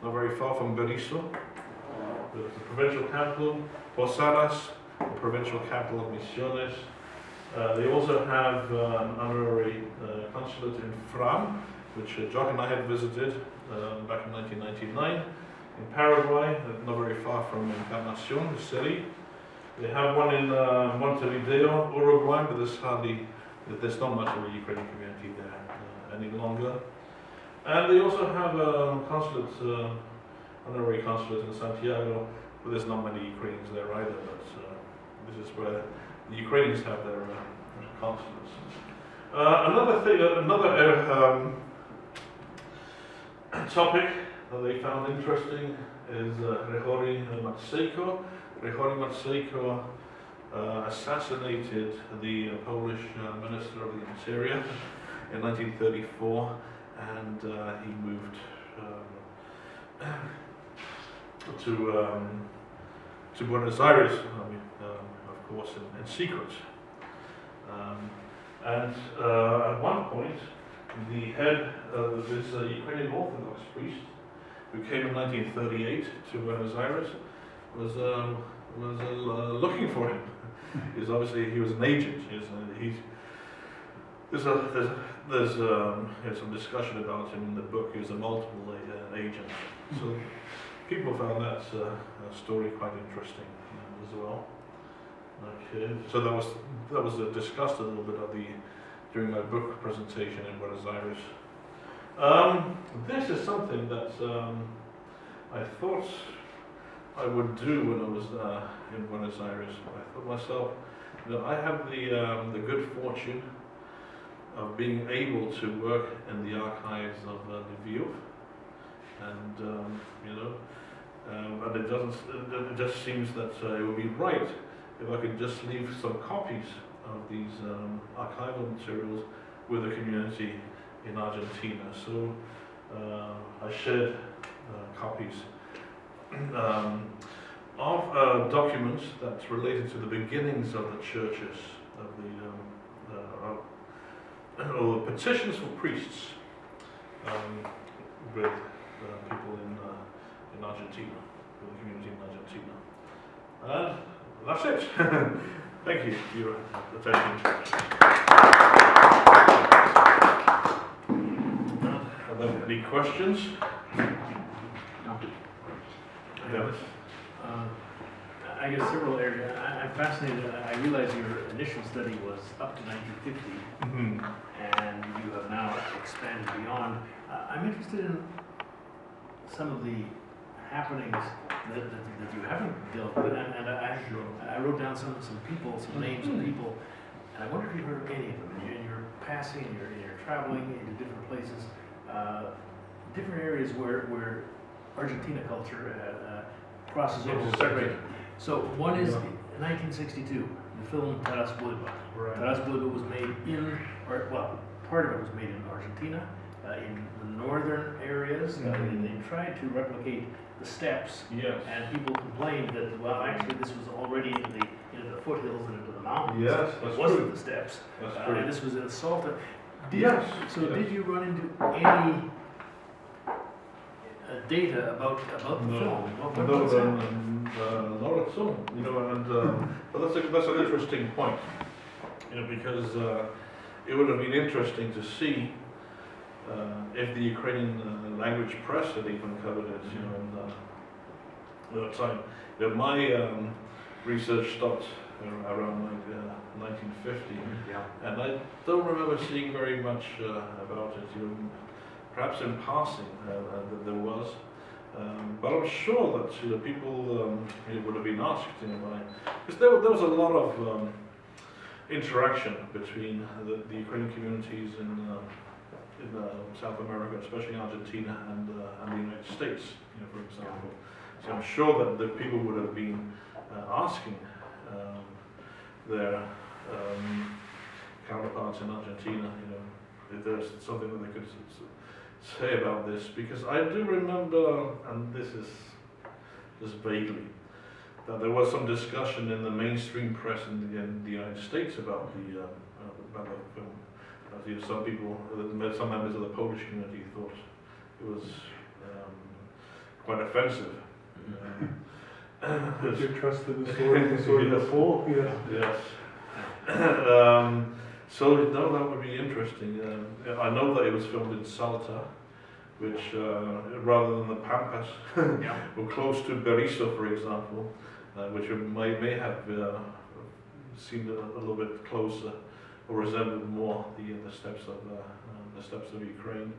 not very far from Berisso. The provincial capital, Posadas, the provincial capital of Misiones. They also have an honorary consulate in Fram, which Jock and I had visited back in 1999. In Paraguay, not very far from Encarnacion, the city. They have one in Montevideo, Uruguay, but there's not much of a Ukrainian community there any longer. And they also have a consulate, honorary consulate in Santiago, but there's not many Ukrainians there either, but this is where the Ukrainians have their consulates. Another topic that they found interesting is Grigori Matejko. Grigori Matejko assassinated the Polish Minister of the Interior in 1934, and he moved to Buenos Aires, of course, in secret. And at one point, the head of this Ukrainian Orthodox priest, who came in 1938 to Buenos Aires, was looking for him. He was an agent. There's some discussion about him in the book. He was a multiple agent. So people found that story quite interesting as well. Okay, so that was discussed a little bit during my book presentation in Buenos Aires. This is something that I thought I would do when I was in Buenos Aires. I thought myself, I have the good fortune of being able to work in the archives of Lviv, and and it just seems that it would be right if I could just leave some copies of these archival materials with the community in Argentina. So I shared copies of documents that related to the beginnings of the churches, or petitions for priests with people in Argentina, with the community in Argentina. And that's it. Thank you for your attention. Are there any questions? Yes. I guess several areas. I'm fascinated. I realize your initial study was up to 1950, and you have now expanded beyond. I'm interested in some of the happenings that you haven't dealt with, and I wrote down some people, some names of people, and I wonder if you've heard of any of them. In your passing, you're traveling into different places, different areas where Argentina culture crosses over. So one is 1962, the film Taras Bulba. Right. Taras Bulba was made part of it was made in Argentina, in the northern areas. They tried to replicate the steppes, Yes. and people complained that, well, actually this was already into the foothills and into the mountains. Yes, that's It wasn't true. the steppes. That's true. And this was in Salta. Yes. Did you run into any data about the film? What was that? Not at all. But that's an interesting point. Because it would have been interesting to see if the Ukrainian language press had even covered it. At that time. My research stopped around 1950, and I don't remember seeing very much about it. Perhaps in passing there was, but I'm sure that people would have been asked, because there was a lot of interaction between the Ukrainian communities in South America, especially Argentina and the United States, for example. So I'm sure that the people would have been asking their counterparts in Argentina, if there's something that they could say about this, because I do remember, and this is just vaguely, that there was some discussion in the mainstream press in the United States about the film. Some people, some members of the Polish community thought it was quite offensive. Did you trust the story before? Yes. So no, that would be interesting. I know that it was filmed in Salta, which rather than the Pampas, or close to Berisso, for example, which may have seemed a little bit closer or resembled more the steppes of Ukraine.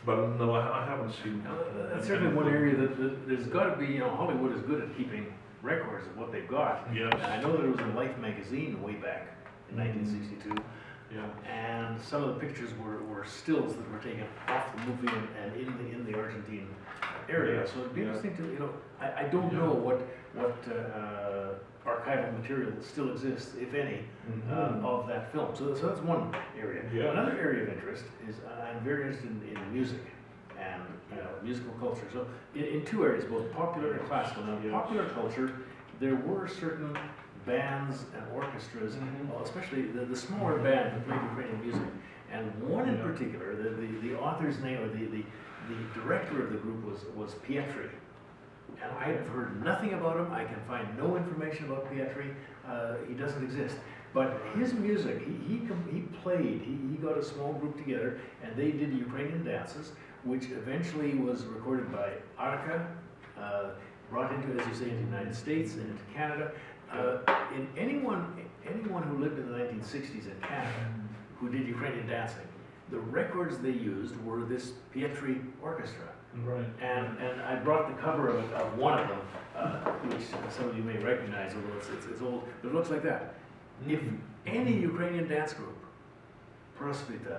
But no, I haven't seen. That's certainly one area that there's got to be. Hollywood is good at keeping records of what they've got. Yes. And I know that it was in Life magazine way back in 1962. Yeah. and some of the pictures were stills that were taken off the movie and in the Argentine area. Yeah. So it'd be Yeah. interesting to, I don't Yeah. know what archival material still exists, if any, of that film. So that's one area. Yeah. Another area of interest is I'm very interested in music and musical culture. So in two areas, both popular and classical. Now, Yes. popular culture, there were certain bands and orchestras, especially the smaller band that played Ukrainian music. And one in Yeah. particular, the author's name, or the director of the group was Pietri. And I have heard nothing about him. I can find no information about Pietri. He doesn't exist. But his music, he played, he got a small group together and they did Ukrainian dances, which eventually was recorded by Arka, brought into, as you say, into the United States and into Canada. In anyone who lived in the 1960s in Canada who did Ukrainian dancing, the records they used were this Pietri orchestra. Right. And I brought the cover of one of them, which some of you may recognize, although it's old, but it looks like that. If any Ukrainian dance group, Prosvita,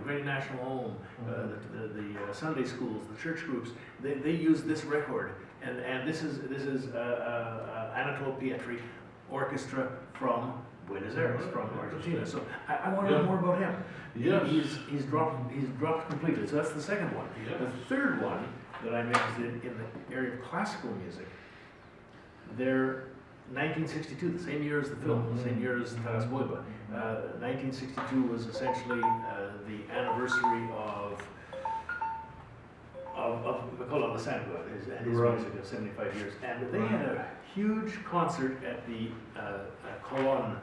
Ukrainian National Home, the Sunday schools, the church groups, they use this record, and this is Anatole Pietri Orchestra from Buenos Aires, from Argentina. So I want to know more about him. Yes. He's dropped completely. So that's the second one. Yes. The third one that I'm interested in the area of classical music. They're 1962, the same year as the film, the same year as Taras Buyba. 1962 was essentially the anniversary of Mikola Lysenko and his Right. music of 75 years. And they had a huge concert at the Cologne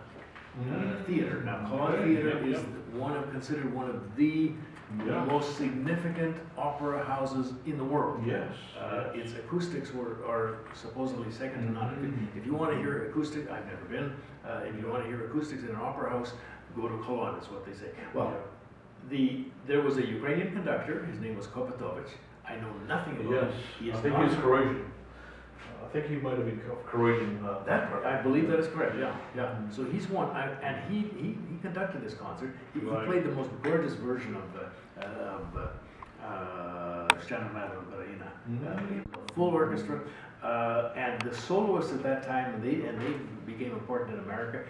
Theater. Now, Cologne Theater is considered one of the most significant opera houses in the world. Yes. Its acoustics are supposedly second to none. If you want to hear acoustic, I've never been. If you want to hear acoustics in an opera house, go to Cologne. Is what they say. Well, there was a Ukrainian conductor. His name was Kopatovich. I know nothing about him. He is I think not- he's Croatian. I think he might have been Croatian. I believe that is correct. Yeah. So he's one, and he conducted this concert. He Right. played the most gorgeous version of Stjana Ballerina, full orchestra, and the soloists at that time, and they became important in America.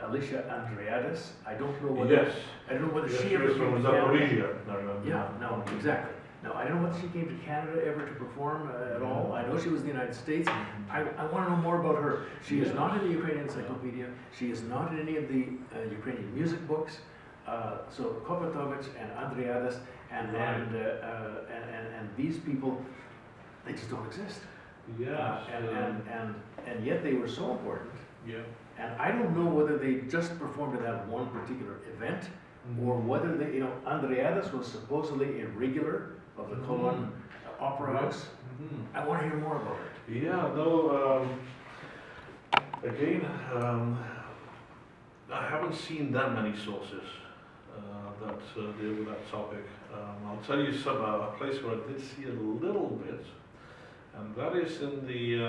Alicia Andreadis. I don't know whether Yes. I don't know whether Yes, she she ever was came from to Canada. Zaporizhia. I remember. Yeah, no, exactly. No, I don't know whether she came to Canada ever to perform at all. I know she was in the United States. I want to know more about her. She is not in the Ukrainian Encyclopedia. She is not in any of the Ukrainian music books. So Kopatovich and Andreadis and these people, they just don't exist. Yes. And yet they were so important. Yeah. And I don't know whether they just performed at that one particular event, or whether they, Andreadis was supposedly a regular of the Cologne Opera House. I want to hear more about it. Yeah, no, again, I haven't seen that many sources that deal with that topic. I'll tell you a place where I did see it a little bit, and that is in the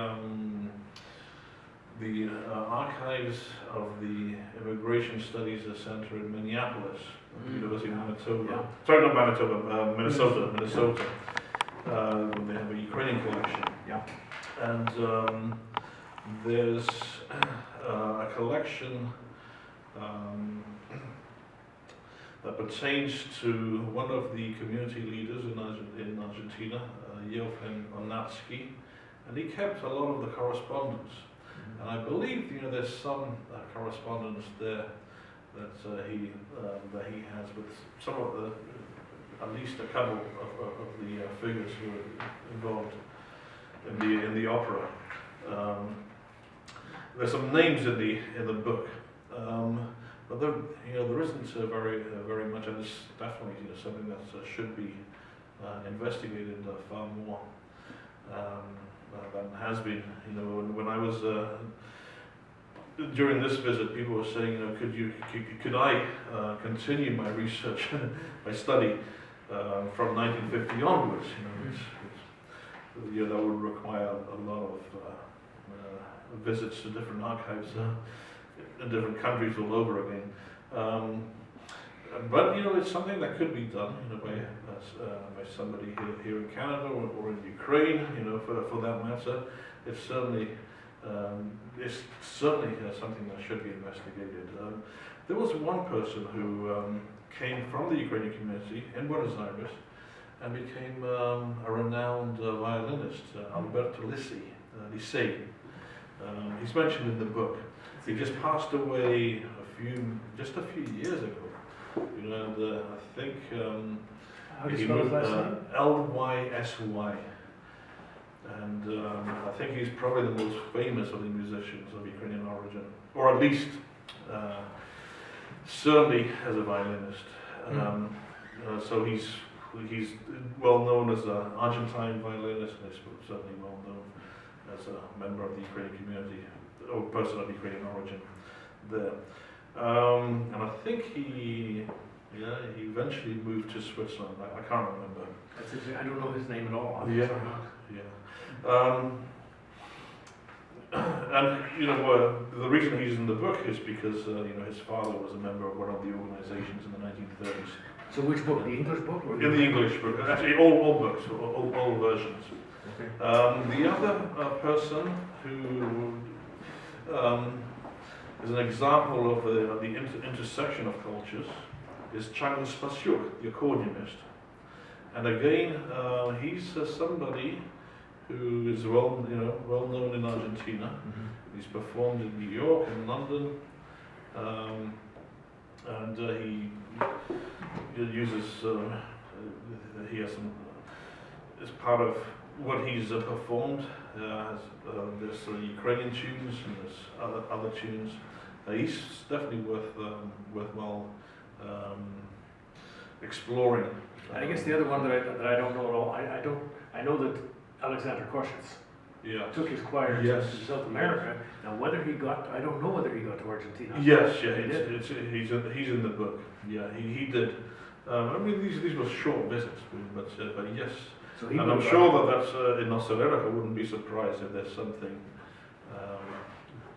archives of the Immigration Studies Center in Minneapolis, University of Manitoba. Yeah. Sorry, not Manitoba, Minnesota. They have a Ukrainian collection. Yeah. And there's a collection that pertains to one of the community leaders in Argentina, Jochen Onatsky, and he kept a lot of the correspondence. And I believe, there's some correspondence there that he has with some of the, at least a couple of the figures who are involved in the opera. There's some names in the book, but there isn't very much, and it's definitely something that should be investigated far more than has been. When I was during this visit, people were saying, could I continue my research, my study from 1950 onwards? That would require a lot of visits to different archives in different countries all over again. But you know, it's something that could be done, you know, by somebody here in Canada or in Ukraine, you know, for that matter. It's certainly something that should be investigated. There was one person who came from the Ukrainian community in Buenos Aires and became a renowned violinist, Alberto Lisi. He's mentioned in the book. He just passed away just a few years ago. You know, and I think How do you spell his last name? Lysy. And I think he's probably the most famous of the musicians of Ukrainian origin, or at least certainly as a violinist. So he's well known as an Argentine violinist, and he's certainly well known as a member of the Ukrainian community, or person of Ukrainian origin there. And I think he eventually moved to Switzerland. I can't remember. That's interesting. I don't know his name at all. Yeah. And you know, the reason he's in the book is because you know, his father was a member of one of the organizations in the 1930s. So which book? The English book? Or In the English book, actually all books, all versions. Okay. The other person who is an example of the intersection of cultures is Charles Spasiuk, the accordionist. And again, he's somebody who is well known in Argentina. He's performed in New York and London, and he uses he has some as part of what he's performed. There's Ukrainian tunes and there's other tunes. He's definitely worthwhile exploring. I guess the other one that I don't know at all. I know that Alexander Koshitz took his choir Yes. to South America. Now whether he got, I don't know whether he got to Argentina. Yes, He did. he's in the book. Yeah, he did. I mean, these were short visits, but yes. So he And I'm would- sure that's in Australia. I wouldn't be surprised if there's something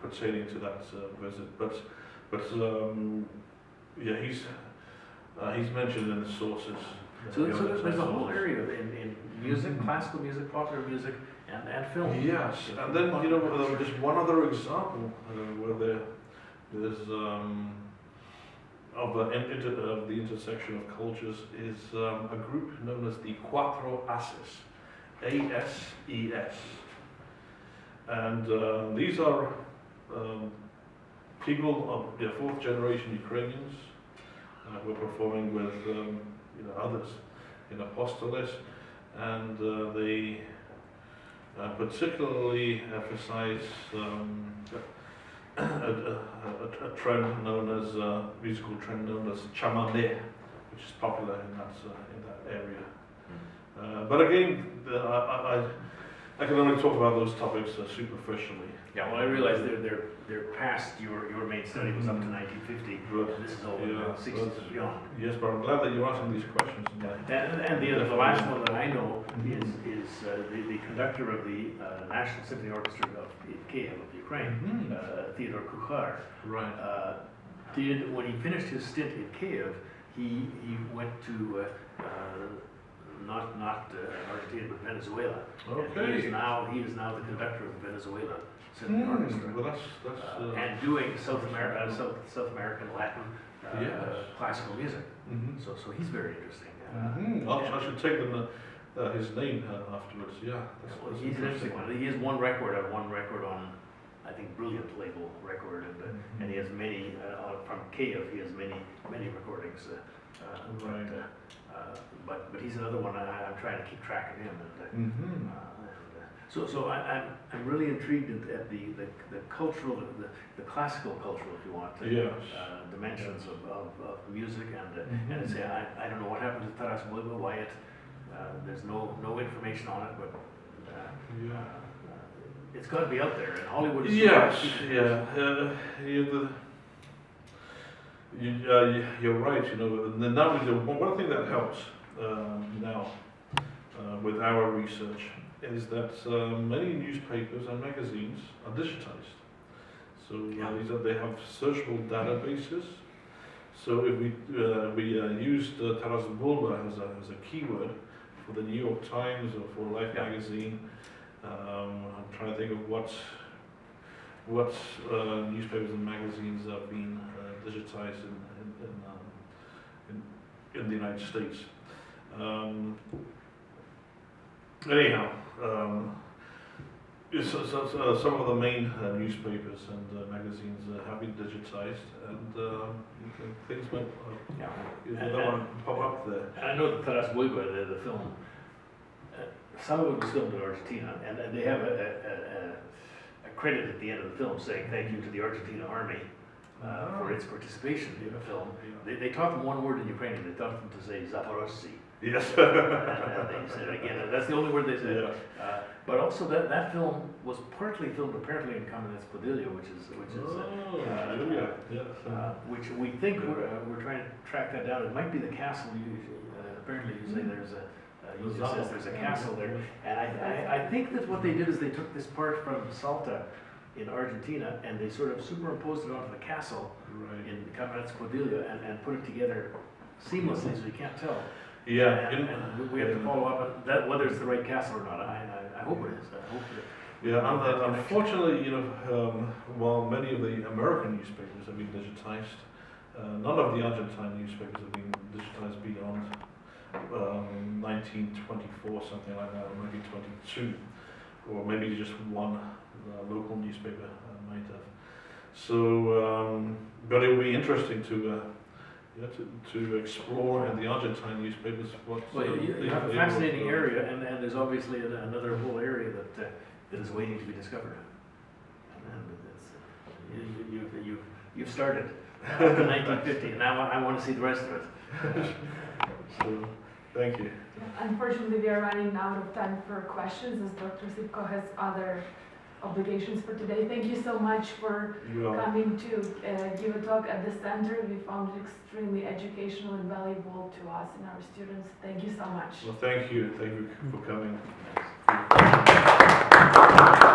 pertaining to that visit. But yeah, he's mentioned in the sources. So there's a whole area in music, classical music, popular music, and film. Yes, and then you know, just one other example where there's of the intersection of cultures is a group known as the Cuatro Ases, ASES, and these are people of the fourth generation Ukrainians who are performing with others in Apostoles, and they particularly emphasize a trend known as musical trend known as chamane, which is popular in that area. But again, I can only talk about those topics superficially. Yeah, well, I realize they're past your main study was up to 1950. But, And this is all in the 60s and beyond. Yes, but I'm glad that you're asking these questions. And the last one that I know is the conductor of the National Symphony Orchestra of Kiev, of Ukraine, Theodore Kuchar. Right. When he finished his stint in Kiev, he went to not Argentina but Venezuela. Okay. And he is now the conductor of the Venezuela Symphony Orchestra. Well, that's And doing South American Latin classical music. So he's very interesting. I should take his name afterwards. Yeah. Well, he's an interesting one. He has one record on, I think, Brilliant label record, and he has many from Kiev. He has many recordings. But he's another one. I'm trying to keep track of him. So I'm really intrigued at the cultural, the classical cultural, if you want, dimensions of music, and say I don't know what happened to Taras Bulba, why there's no information on it, but it's got to be out there, and Hollywood is. Yes, you're right. You know, now one thing that helps now with our research is that many newspapers and magazines are digitized. So they have searchable databases, So if we used Taras Bulba as a keyword for the New York Times or for Life magazine, I'm trying to think of what newspapers and magazines are being digitized in the United States. Anyhow, some of the main newspapers and magazines have been digitized, and things went. You don't want to pop up there. And I know that Taras Bulba, the film, some of it was filmed in Argentina, and they have a credit at the end of the film saying thank you to the Argentina Army for its participation in the film. They taught them one word in Ukrainian. They taught them to say Zaporozhye. Yes. And they said it again. That's the only word they said. Yeah. But also that film was partly filmed apparently in Kamenets-Podillia, which we think we're trying to track that down. It might be the castle. Apparently, you say there's a castle there, and I think that what they did is they took this part from Salta in Argentina and they sort of superimposed it onto the castle in Kamenets-Podillia and put it together seamlessly, so you can't tell. Yeah, and we have to follow up on that, whether it's the right castle or not. I hope it is. I hope that. Yeah, and unfortunately, while many of the American newspapers have been digitized, none of the Argentine newspapers have been digitized beyond 1924, something like that, or maybe 22, or maybe just one local newspaper might have. So, but it will be interesting to explore in the Argentine newspapers what. Well, you have a fascinating area, and there's obviously another whole area that is waiting to be discovered. And you've started after 1950, and now I want to see the rest of it. So, thank you. Unfortunately, we are running out of time for questions, as Dr. Cipko has other obligations for today. Thank you so much for coming to give a talk at the center. We found it extremely educational and valuable to us and our students. Thank you so much. Well, thank you for coming. Thanks.